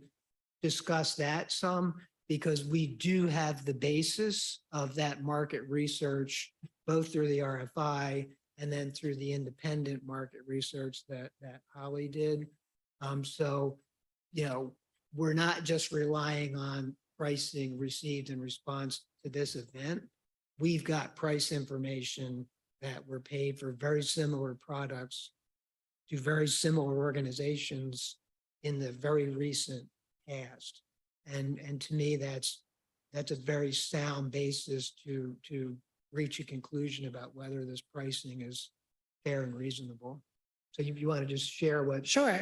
H: discuss that some, because we do have the basis of that market research, both through the RFI and then through the independent market research that Holly did. So, we're not just relying on pricing received in response to this event. We've got price information that were paid for very similar products to very similar organizations in the very recent past. And to me, that's a very sound basis to reach a conclusion about whether this pricing is fair and reasonable. So you want to just share what?
B: Sure.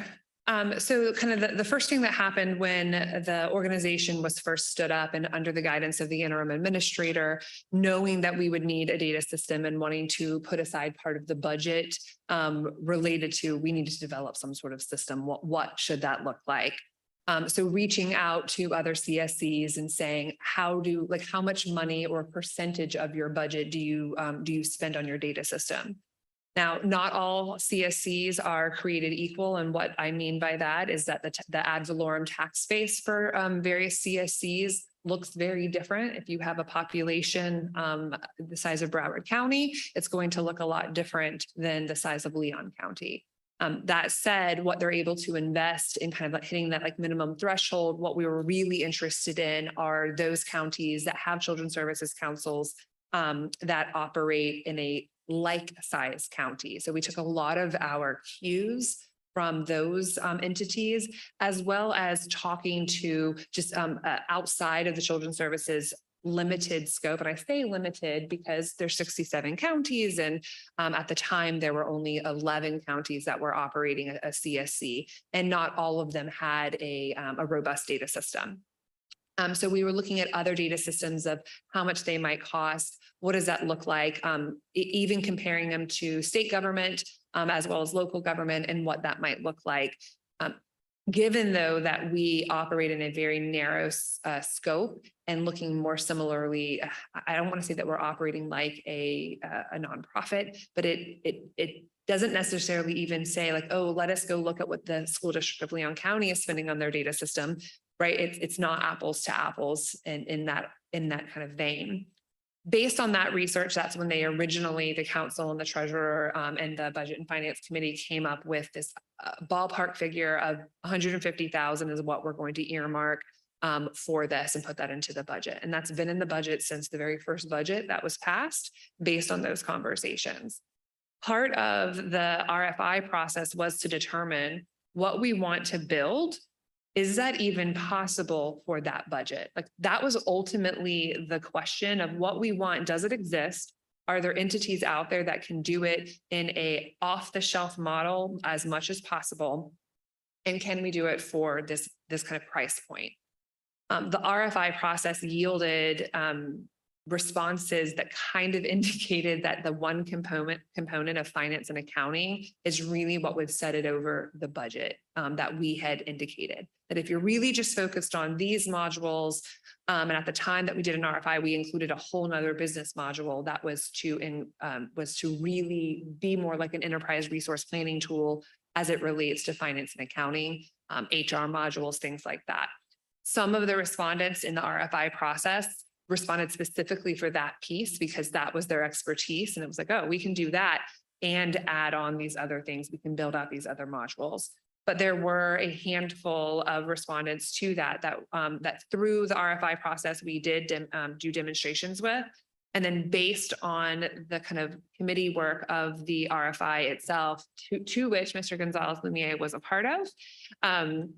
B: So kind of the first thing that happened when the organization was first stood up and under the guidance of the interim administrator, knowing that we would need a data system and wanting to put aside part of the budget related to, we needed to develop some sort of system. What should that look like? So reaching out to other CSCs and saying, how much money or percentage of your budget do you spend on your data system? Now, not all CSCs are created equal. And what I mean by that is that the ad valorem tax base for various CSCs looks very different. If you have a population the size of Broward County, it's going to look a lot different than the size of Leon County. That said, what they're able to invest in kind of like hitting that minimum threshold, what we were really interested in are those counties that have children's services councils that operate in a like size county. So we took a lot of our cues from those entities, as well as talking to just outside of the children's services limited scope. And I say limited because there's 67 counties. And at the time, there were only 11 counties that were operating a CSC, and not all of them had a robust data system. So we were looking at other data systems of how much they might cost. What does that look like? Even comparing them to state government as well as local government and what that might look like. Given though that we operate in a very narrow scope and looking more similarly, I don't want to say that we're operating like a nonprofit, but it doesn't necessarily even say like, oh, let us go look at what the school district of Leon County is spending on their data system, right? It's not apples to apples in that kind of vein. Based on that research, that's when they originally, the council and the treasurer and the budget and finance committee came up with this ballpark figure of 150,000 is what we're going to earmark for this and put that into the budget. And that's been in the budget since the very first budget that was passed based on those conversations. Part of the RFI process was to determine what we want to build. Is that even possible for that budget? Like that was ultimately the question of what we want. Does it exist? Are there entities out there that can do it in a off-the-shelf model as much as possible? And can we do it for this kind of price point? The RFI process yielded responses that kind of indicated that the one component of finance and accounting is really what would set it over the budget that we had indicated. That if you're really just focused on these modules, and at the time that we did an RFI, we included a whole nother business module that was to really be more like an enterprise resource planning tool as it relates to finance and accounting, HR modules, things like that. Some of the respondents in the RFI process responded specifically for that piece because that was their expertise. And it was like, oh, we can do that and add on these other things. We can build out these other modules. But there were a handful of respondents to that through the RFI process, we did do demonstrations with. And then based on the kind of committee work of the RFI itself, to which Mr. Gonzalez-Lumiere was a part of, kind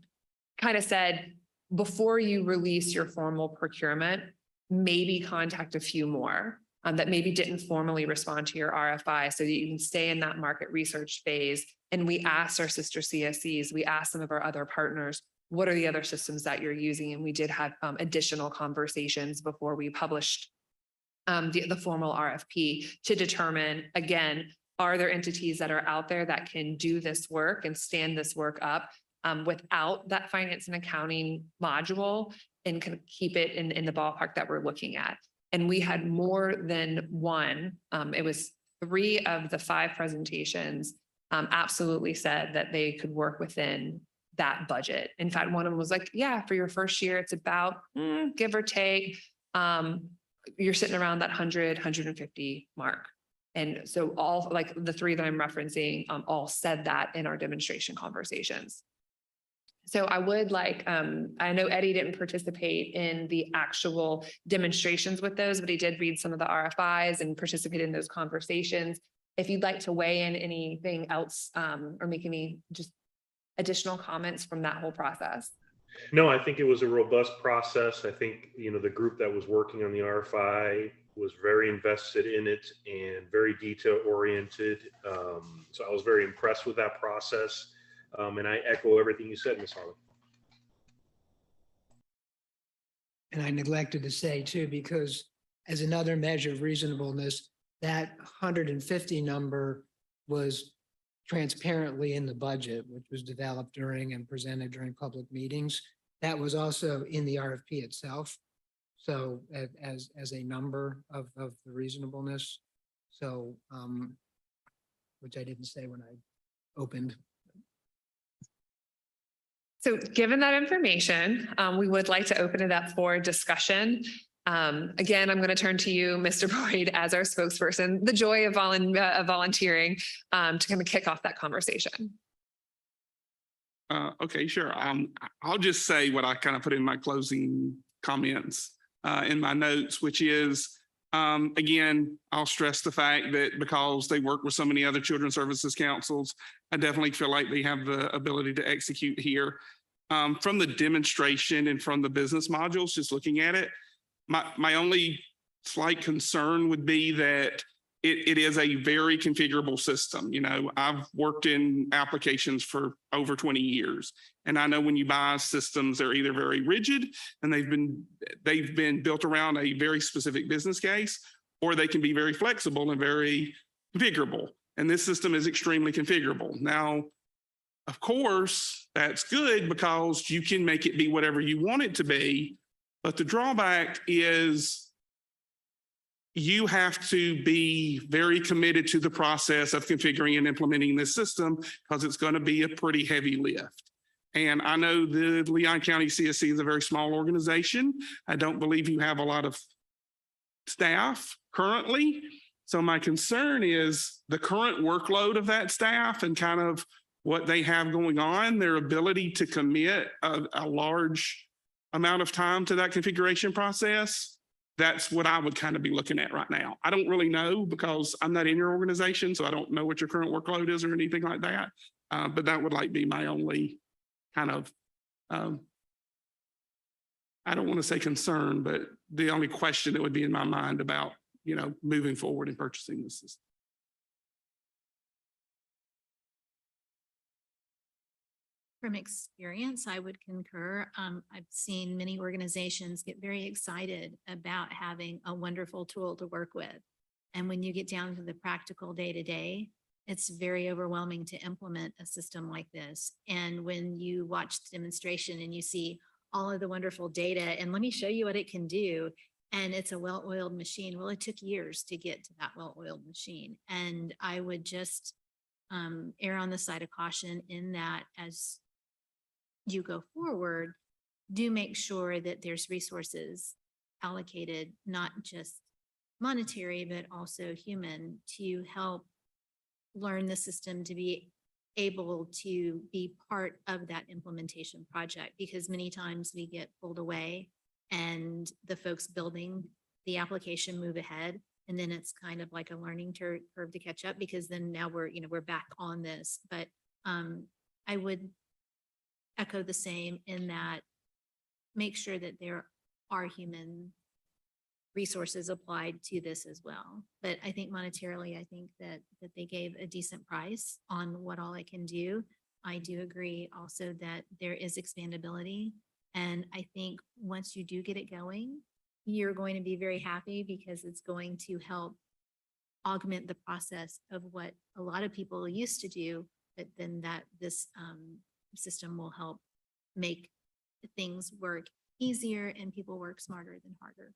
B: of said, before you release your formal procurement, maybe contact a few more that maybe didn't formally respond to your RFI so that you can stay in that market research phase. And we asked our sister CSCs, we asked some of our other partners, what are the other systems that you're using? And we did have additional conversations before we published the formal RFP to determine, again, are there entities that are out there that can do this work and stand this work up without that finance and accounting module and kind of keep it in the ballpark that we're looking at. And we had more than one. It was 3 of the 5 presentations absolutely said that they could work within that budget. In fact, one of them was like, yeah, for your first year, it's about give or take, you're sitting around that 100, 150 mark. And so all like the 3 that I'm referencing all said that in our demonstration conversations. So I would like, I know Eddie didn't participate in the actual demonstrations with those, but he did read some of the RFIs and participate in those conversations. If you'd like to weigh in anything else or make any just additional comments from that whole process.
G: No, I think it was a robust process. I think, the group that was working on the RFI was very invested in it and very detail oriented. So I was very impressed with that process. And I echo everything you said, Ms. Harley.
H: And I neglected to say too, because as another measure of reasonableness, that 150 number was transparently in the budget, which was developed during and presented during public meetings. That was also in the RFP itself. So as a number of the reasonableness. So, which I didn't say when I opened.
B: So given that information, we would like to open it up for discussion. Again, I'm going to turn to you, Mr. Boyd, as our spokesperson, the joy of volunteering to kind of kick off that conversation.
C: Okay, sure. I'll just say what I kind of put in my closing comments in my notes, which is, again, I'll stress the fact that because they work with so many other children's services councils, I definitely feel like they have the ability to execute here. From the demonstration and from the business modules, just looking at it, my only slight concern would be that it is a very configurable system. I've worked in applications for over 20 years, and I know when you buy systems, they're either very rigid and they've been built around a very specific business case, or they can be very flexible and very configurable. And this system is extremely configurable. Now, of course, that's good because you can make it be whatever you want it to be. But the drawback is you have to be very committed to the process of configuring and implementing this system because it's going to be a pretty heavy lift. And I know the Leon County CSC is a very small organization. I don't believe you have a lot of staff currently. So my concern is the current workload of that staff and kind of what they have going on, their ability to commit a large amount of time to that configuration process. That's what I would kind of be looking at right now. I don't really know because I'm not in your organization, so I don't know what your current workload is or anything like that. But that would be my only kind of, I don't want to say concern, but the only question that would be in my mind about, moving forward and purchasing this system.
D: From experience, I would concur. I've seen many organizations get very excited about having a wonderful tool to work with. And when you get down to the practical day-to-day, it's very overwhelming to implement a system like this. And when you watch the demonstration and you see all of the wonderful data, and let me show you what it can do, and it's a well-oiled machine. Well, it took years to get to that well-oiled machine. And I would just err on the side of caution in that as you go forward, do make sure that there's resources allocated, not just monetary, but also human, to help learn the system to be able to be part of that implementation project, because many times we get pulled away and the folks building the application move ahead. And then it's kind of like a learning curve to catch up, because then now we're back on this. But I would echo the same in that make sure that there are human resources applied to this as well. But I think monetarily, I think that they gave a decent price on what all it can do. I do agree also that there is expandability. And I think once you do get it going, you're going to be very happy, because it's going to help augment the process of what a lot of people used to do, but then that this system will help make things work easier and people work smarter than harder.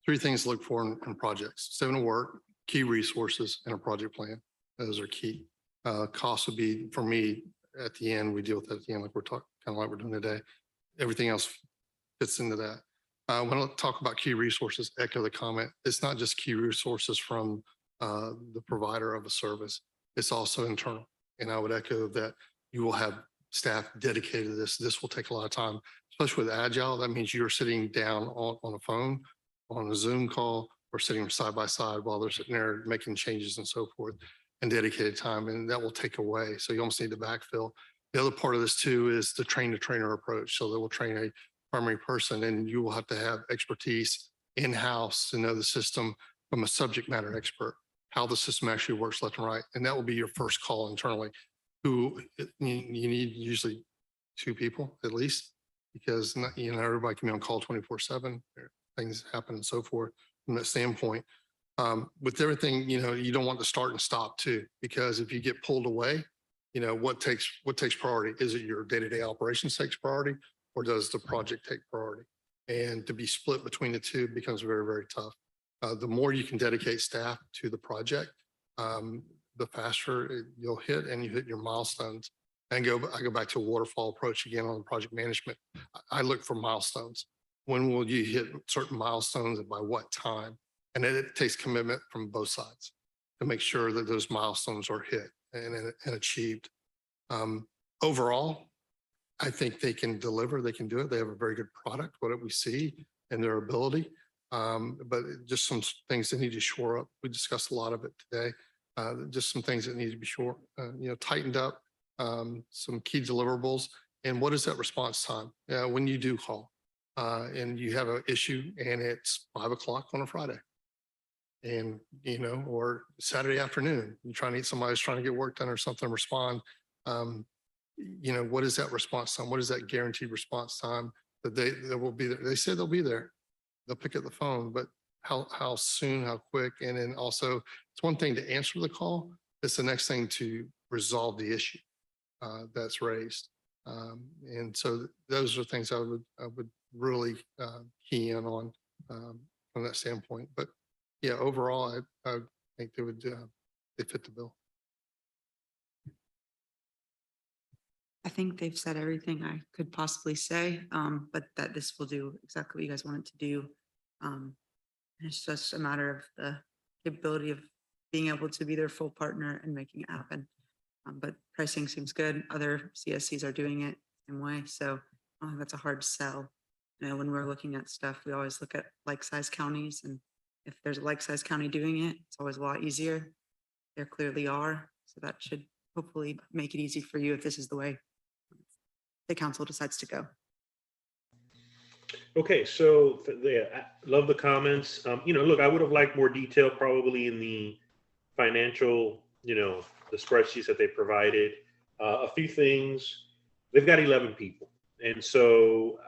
E: Three things to look for in projects: statement of work, key resources, and a project plan. Those are key. Cost would be, for me, at the end, we deal with that at the end, like we're talking, kind of like we're doing today. Everything else fits into that. When I talk about key resources, echo the comment. It's not just key resources from the provider of a service. It's also internal. And I would echo that you will have staff dedicated to this. This will take a lot of time, especially with Agile. That means you're sitting down on a phone, on a Zoom call, or sitting side by side while they're sitting there making changes and so forth, and dedicated time. And that will take away. So you almost need to backfill. The other part of this too is the train-the-trainer approach. So they will train a primary person, and you will have to have expertise in-house to know the system from a subject matter expert, how the system actually works left and right. And that will be your first call internally. You need usually 2 people at least, because not, everybody can be on call 24/7. Things happen and so forth from that standpoint. With everything, you don't want to start and stop too, because if you get pulled away, what takes priority? Is it your day-to-day operations takes priority, or does the project take priority? And to be split between the two becomes very, very tough. The more you can dedicate staff to the project, the faster you'll hit, and you hit your milestones. And I go back to a waterfall approach again on project management. I look for milestones. When will you hit certain milestones and by what time? And it takes commitment from both sides to make sure that those milestones are hit and achieved. Overall, I think they can deliver, they can do it. They have a very good product, what we see and their ability. But just some things that need to shore up. We discussed a lot of it today. Just some things that need to be tightened up, some key deliverables. And what is that response time? When you do call and you have an issue and it's 5 o'clock on a Friday, and, or Saturday afternoon, you're trying to get somebody's trying to get work done or something, respond. What is that response time? What is that guaranteed response time that they will be there? They said they'll be there. They'll pick up the phone, but how soon, how quick? And then also, it's one thing to answer the call. It's the next thing to resolve the issue that's raised. And so those are things I would really key in on from that standpoint. But yeah, overall, I think they fit the bill.
F: I think they've said everything I could possibly say, but that this will do exactly what you guys want it to do. It's just a matter of the capability of being able to be their full partner and making it happen. But pricing seems good. Other CSCs are doing it the same way. So that's a hard sell. When we're looking at stuff, we always look at like-sized counties. And if there's a like-sized county doing it, it's always a lot easier. There clearly are. So that should hopefully make it easy for you if this is the way the council decides to go.
G: Okay, so yeah, I love the comments. Look, I would have liked more detail probably in the financial the spreadsheets that they provided. A few things, they've got 11 people. And so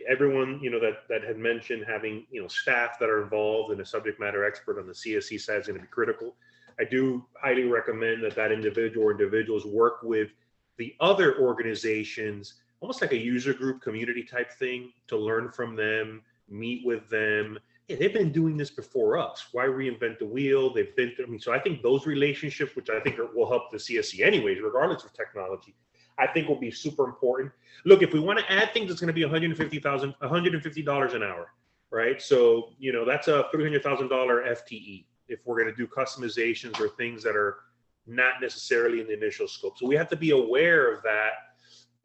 G: everyone, that had mentioned having, staff that are involved and a subject matter expert on the CSC side is going to be critical. I do highly recommend that individual or individuals work with the other organizations, almost like a user group community type thing, to learn from them, meet with them. Yeah, they've been doing this before us. Why reinvent the wheel? They've been through, so I think those relationships, which I think will help the CSC anyways, regardless of technology, I think will be super important. Look, if we want to add things, it's going to be $150 an hour, right? So, that's a $300,000 FTE if we're going to do customizations or things that are not necessarily in the initial scope. So we have to be aware of that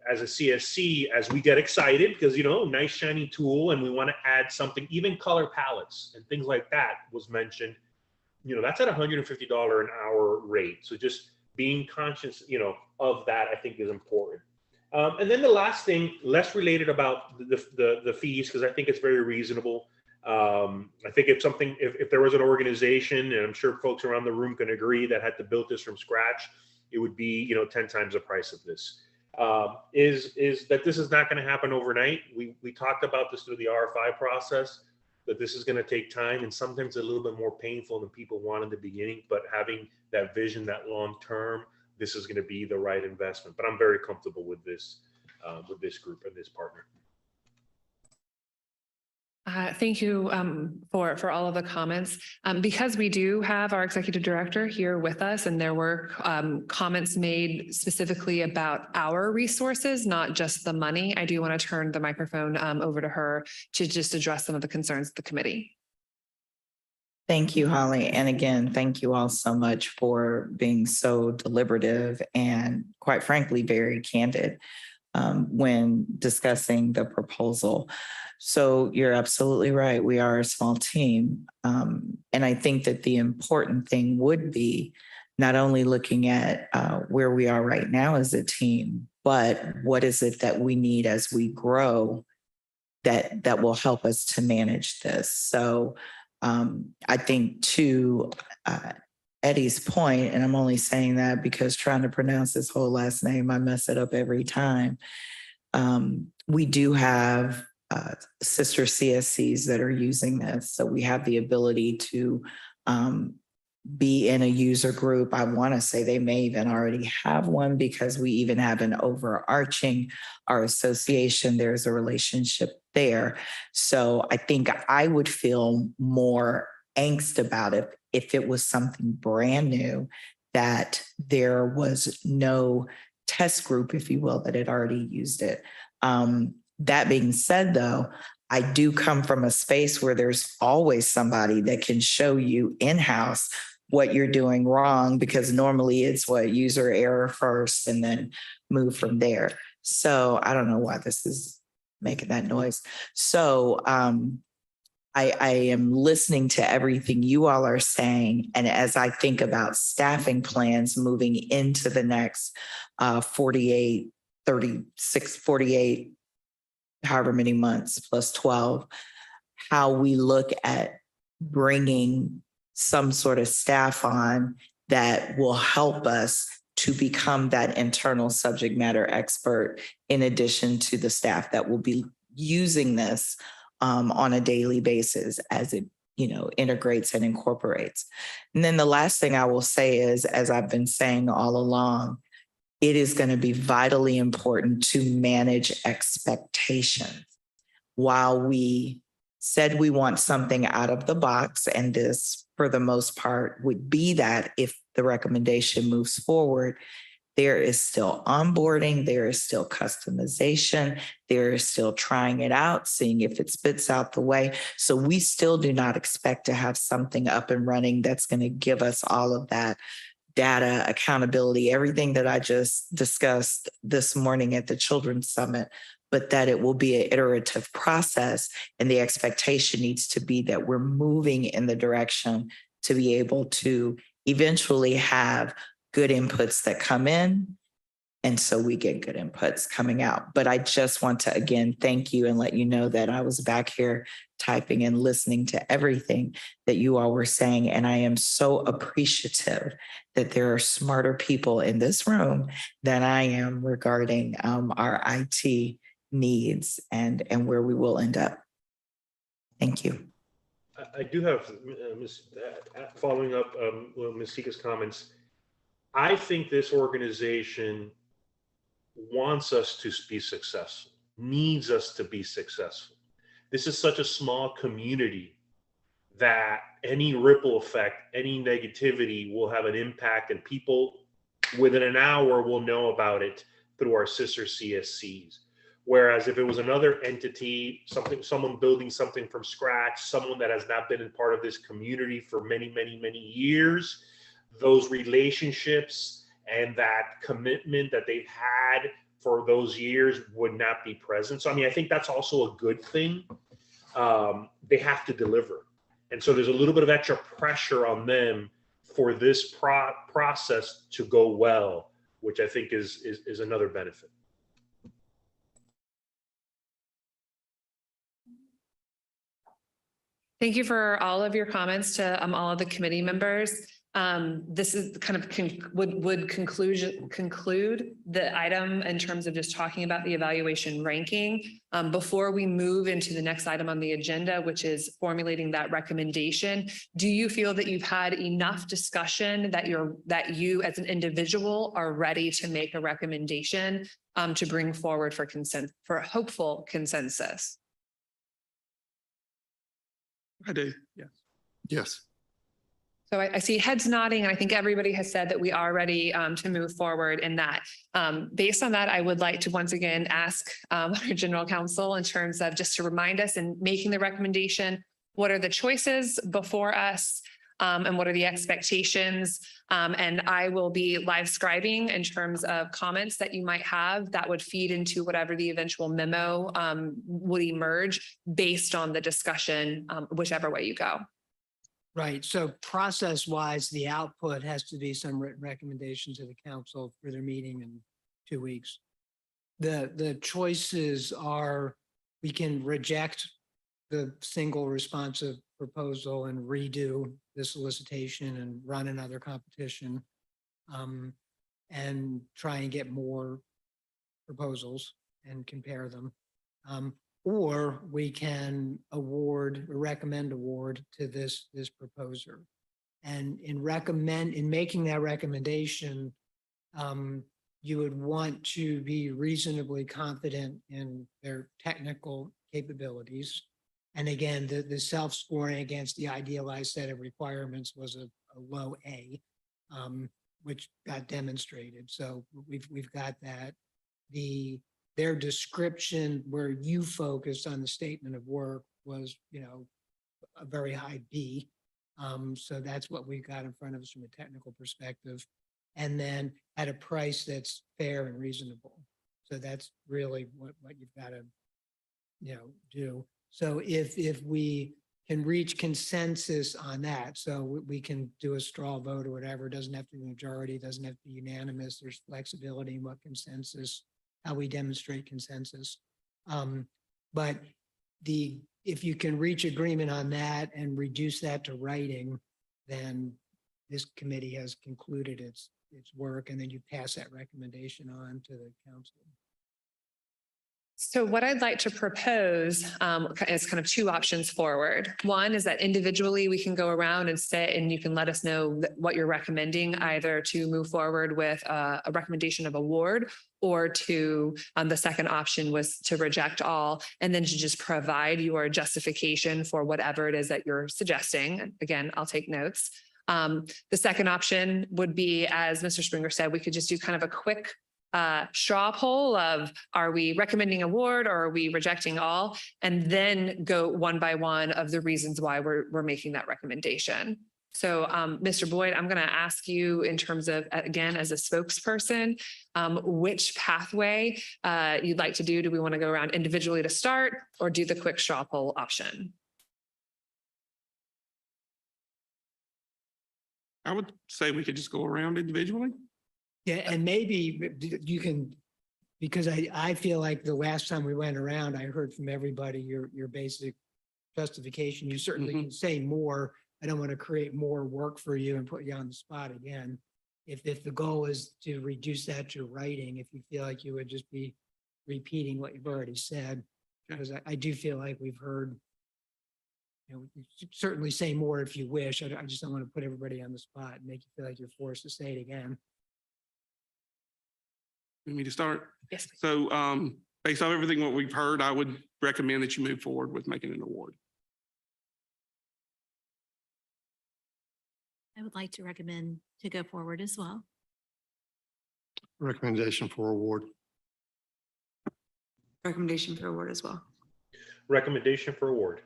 G: as a CSC as we get excited because, nice shiny tool and we want to add something, even color palettes and things like that was mentioned. That's at $150 an hour rate. So just being conscious, of that, I think is important. And then the last thing, less related about the fees, because I think it's very reasonable. I think if there was an organization, and I'm sure folks around the room can agree, that had to build this from scratch, it would be 10 times the price of this. Is that this is not going to happen overnight. We talked about this through the RFI process, that this is going to take time and sometimes a little bit more painful than people want in the beginning, but having that vision, that long term, this is going to be the right investment. But I'm very comfortable with this group and this partner.
B: Thank you for all of the comments. Because we do have our executive director here with us, and there were comments made specifically about our resources, not just the money. I do want to turn the microphone over to her to just address some of the concerns of the committee.
A: Thank you, Holly. And again, thank you all so much for being so deliberative and, quite frankly, very candid when discussing the proposal. So you're absolutely right. We are a small team. And I think that the important thing would be not only looking at where we are right now as a team, but what is it that we need as we grow that will help us to manage this. So I think to Eddie's point, and I'm only saying that because trying to pronounce his whole last name, I mess it up every time. We do have sister CSCs that are using this. So we have the ability to be in a user group. I want to say they may even already have one because we even have an overarching, our association, there's a relationship there. So I think I would feel more angst about it if it was something brand new, that there was no test group, if you will, that had already used it. That being said, though, I do come from a space where there's always somebody that can show you in-house what you're doing wrong, because normally it's what user error first and then move from there. So I don't know why this is making that noise. So I am listening to everything you all are saying. And as I think about staffing plans moving into the next 48, 36, 48, however many months plus 12, how we look at bringing some sort of staff on that will help us to become that internal subject matter expert, in addition to the staff that will be using this on a daily basis as it, integrates and incorporates. And then the last thing I will say is, as I've been saying all along, it is going to be vitally important to manage expectations. While we said we want something out of the box, and this, for the most part, would be that if the recommendation moves forward, there is still onboarding, there is still customization, there is still trying it out, seeing if it spits out the way. So we still do not expect to have something up and running that's going to give us all of that data, accountability, everything that I just discussed this morning at the Children's Summit, but that it will be an iterative process. And the expectation needs to be that we're moving in the direction to be able to eventually have good inputs that come in, And so we get good inputs coming out. But I just want to, again, thank you and let you know that I was back here typing and listening to everything that you all were saying. And I am so appreciative that there are smarter people in this room than I am regarding our IT needs and where we will end up. Thank you.
G: I do have, following up Ms. Sika's comments, I think this organization wants us to be successful, needs us to be successful. This is such a small community that any ripple effect, any negativity will have an impact, and people within an hour will know about it through our sister CSCs. Whereas if it was another entity, someone building something from scratch, someone that has not been a part of this community for many, many, many years, those relationships and that commitment that they've had for those years would not be present. So, I mean, I think that's also a good thing. They have to deliver. And so there's a little bit of extra pressure on them for this process to go well, which I think is another benefit.
B: Thank you for all of your comments to all of the committee members. This is kind of would conclude the item in terms of just talking about the evaluation ranking. Before we move into the next item on the agenda, which is formulating that recommendation, do you feel that you've had enough discussion that you as an individual are ready to make a recommendation to bring forward for hopeful consensus?
C: I do, yeah.
E: Yes.
B: So I see heads nodding, and I think everybody has said that we are ready to move forward in that. Based on that, I would like to once again ask our general counsel in terms of just to remind us in making the recommendation, what are the choices before us and what are the expectations? And I will be live scribing in terms of comments that you might have that would feed into whatever the eventual memo would emerge based on the discussion, whichever way you go.
H: Right. So process-wise, the output has to be some written recommendation to the council for their meeting in 2 weeks. The choices are, we can reject the single responsive proposal and redo the solicitation and run another competition and try and get more proposals and compare them. Or we can recommend award to this proposer. And in making that recommendation, you would want to be reasonably confident in their technical capabilities. And again, the self-scoring against the idealized set of requirements was a low A, which got demonstrated. So we've got that. Their description where you focused on the statement of work was, a very high B. So that's what we've got in front of us from a technical perspective. And then at a price that's fair and reasonable. So that's really what you've got to, do. So if we can reach consensus on that, so we can do a straw vote or whatever, it doesn't have to be majority, it doesn't have to be unanimous. There's flexibility in what consensus, how we demonstrate consensus. But if you can reach agreement on that and reduce that to writing, then this committee has concluded its work, and then you pass that recommendation on to the council.
B: So what I'd like to propose is kind of two options forward. One is that individually we can go around and say, and you can let us know what you're recommending, either to move forward with a recommendation of award, or to the second option was to reject all, and then to just provide your justification for whatever it is that you're suggesting. Again, I'll take notes. The second option would be, as Mr. Springer said, we could just do kind of a quick straw poll of, are we recommending award or are we rejecting all? And then go one by one of the reasons why we're making that recommendation. So Mr. Boyd, I'm going to ask you in terms of, again, as a spokesperson, which pathway you'd like to do. Do we want to go around individually to start, or do the quick straw poll option?
C: I would say we could just go around individually.
H: Yeah, and maybe you can, because I feel like the last time we went around, I heard from everybody your basic justification. You certainly
C: Mhm.
H: can say more. I don't want to create more work for you and put you on the spot again. If the goal is to reduce that to writing, if you feel like you would just be repeating what you've already said, because I do feel like we've heard, you should certainly say more if you wish. I just don't want to put everybody on the spot and make you feel like you're forced to say it again.
C: Want me to start?
B: Yes, please.
C: So based on everything what we've heard, I would recommend that you move forward with making an award.
D: I would like to recommend to go forward as well.
E: Recommendation for award.
F: Recommendation for award as well.
G: Recommendation for award.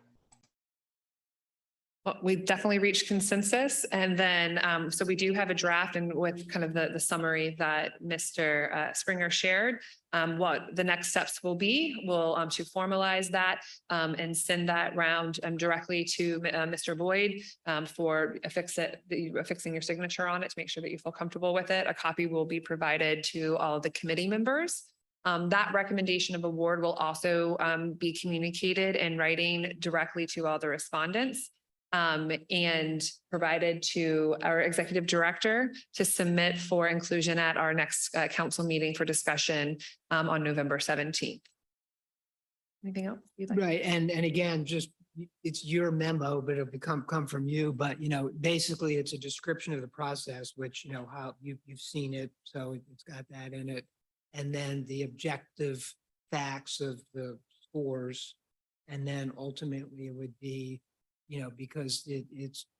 B: Well, we've definitely reached consensus. And then, so we do have a draft and with kind of the summary that Mr. Springer shared. What the next steps will be, we'll to formalize that and send that round directly to Mr. Boyd for affixing your signature on it to make sure that you feel comfortable with it. A copy will be provided to all of the committee members. That recommendation of award will also be communicated in writing directly to all the respondents. And provided to our executive director to submit for inclusion at our next council meeting for discussion on November 17th. Anything else you'd like?
H: Right, and again, just, it's your memo, but it'll come from you, but basically it's a description of the process, which, how you've seen it, so it's got that in it. And then the objective facts of the scores, and then ultimately it would be, because it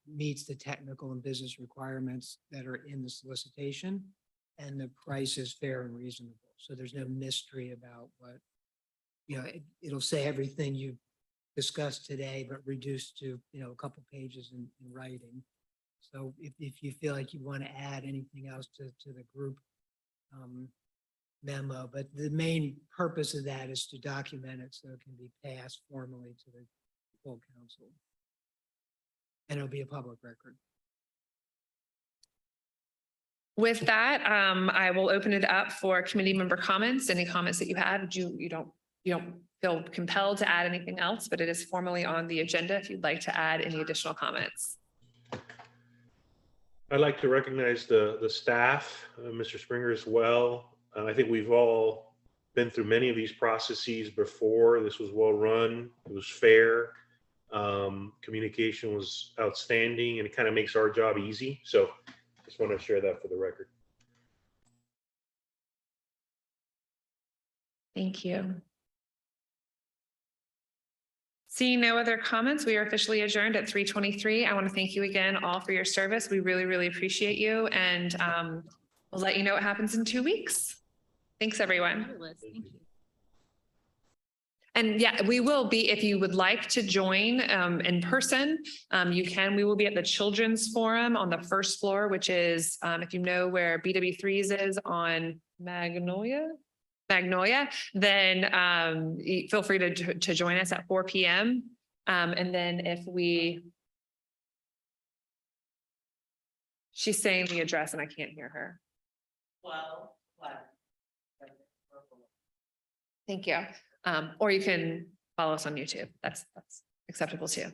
H: meets the technical and business requirements that are in the solicitation, and the price is fair and reasonable. So there's no mystery about what, it'll say everything you discussed today, but reduced to, a couple pages in writing. So if you feel like you want to add anything else to the group memo, but the main purpose of that is to document it so it can be passed formally to the full council. And it'll be a public record.
B: With that, I will open it up for committee member comments. Any comments that you had, you don't feel compelled to add anything else, but it is formally on the agenda if you'd like to add any additional comments.
G: I'd like to recognize the staff, Mr. Springer as well. I think we've all been through many of these processes before. This was well run. It was fair. Communication was outstanding, and it kind of makes our job easy. So just want to share that for the record.
B: Thank you. Seeing no other comments, we are officially adjourned at 3:23. I want to thank you again all for your service. We really, really appreciate you. And we'll let you know what happens in 2 weeks. Thanks, everyone.
D: Thank you.
B: And yeah, we will be, if you would like to join in person, you can. We will be at the Children's Forum on the first floor, which is, if you know where BW3s is on Magnolia, then feel free to join us at 4 p.m. And then she's saying the address and I can't hear her. Well, thank you. Or you can follow us on YouTube. That's acceptable too.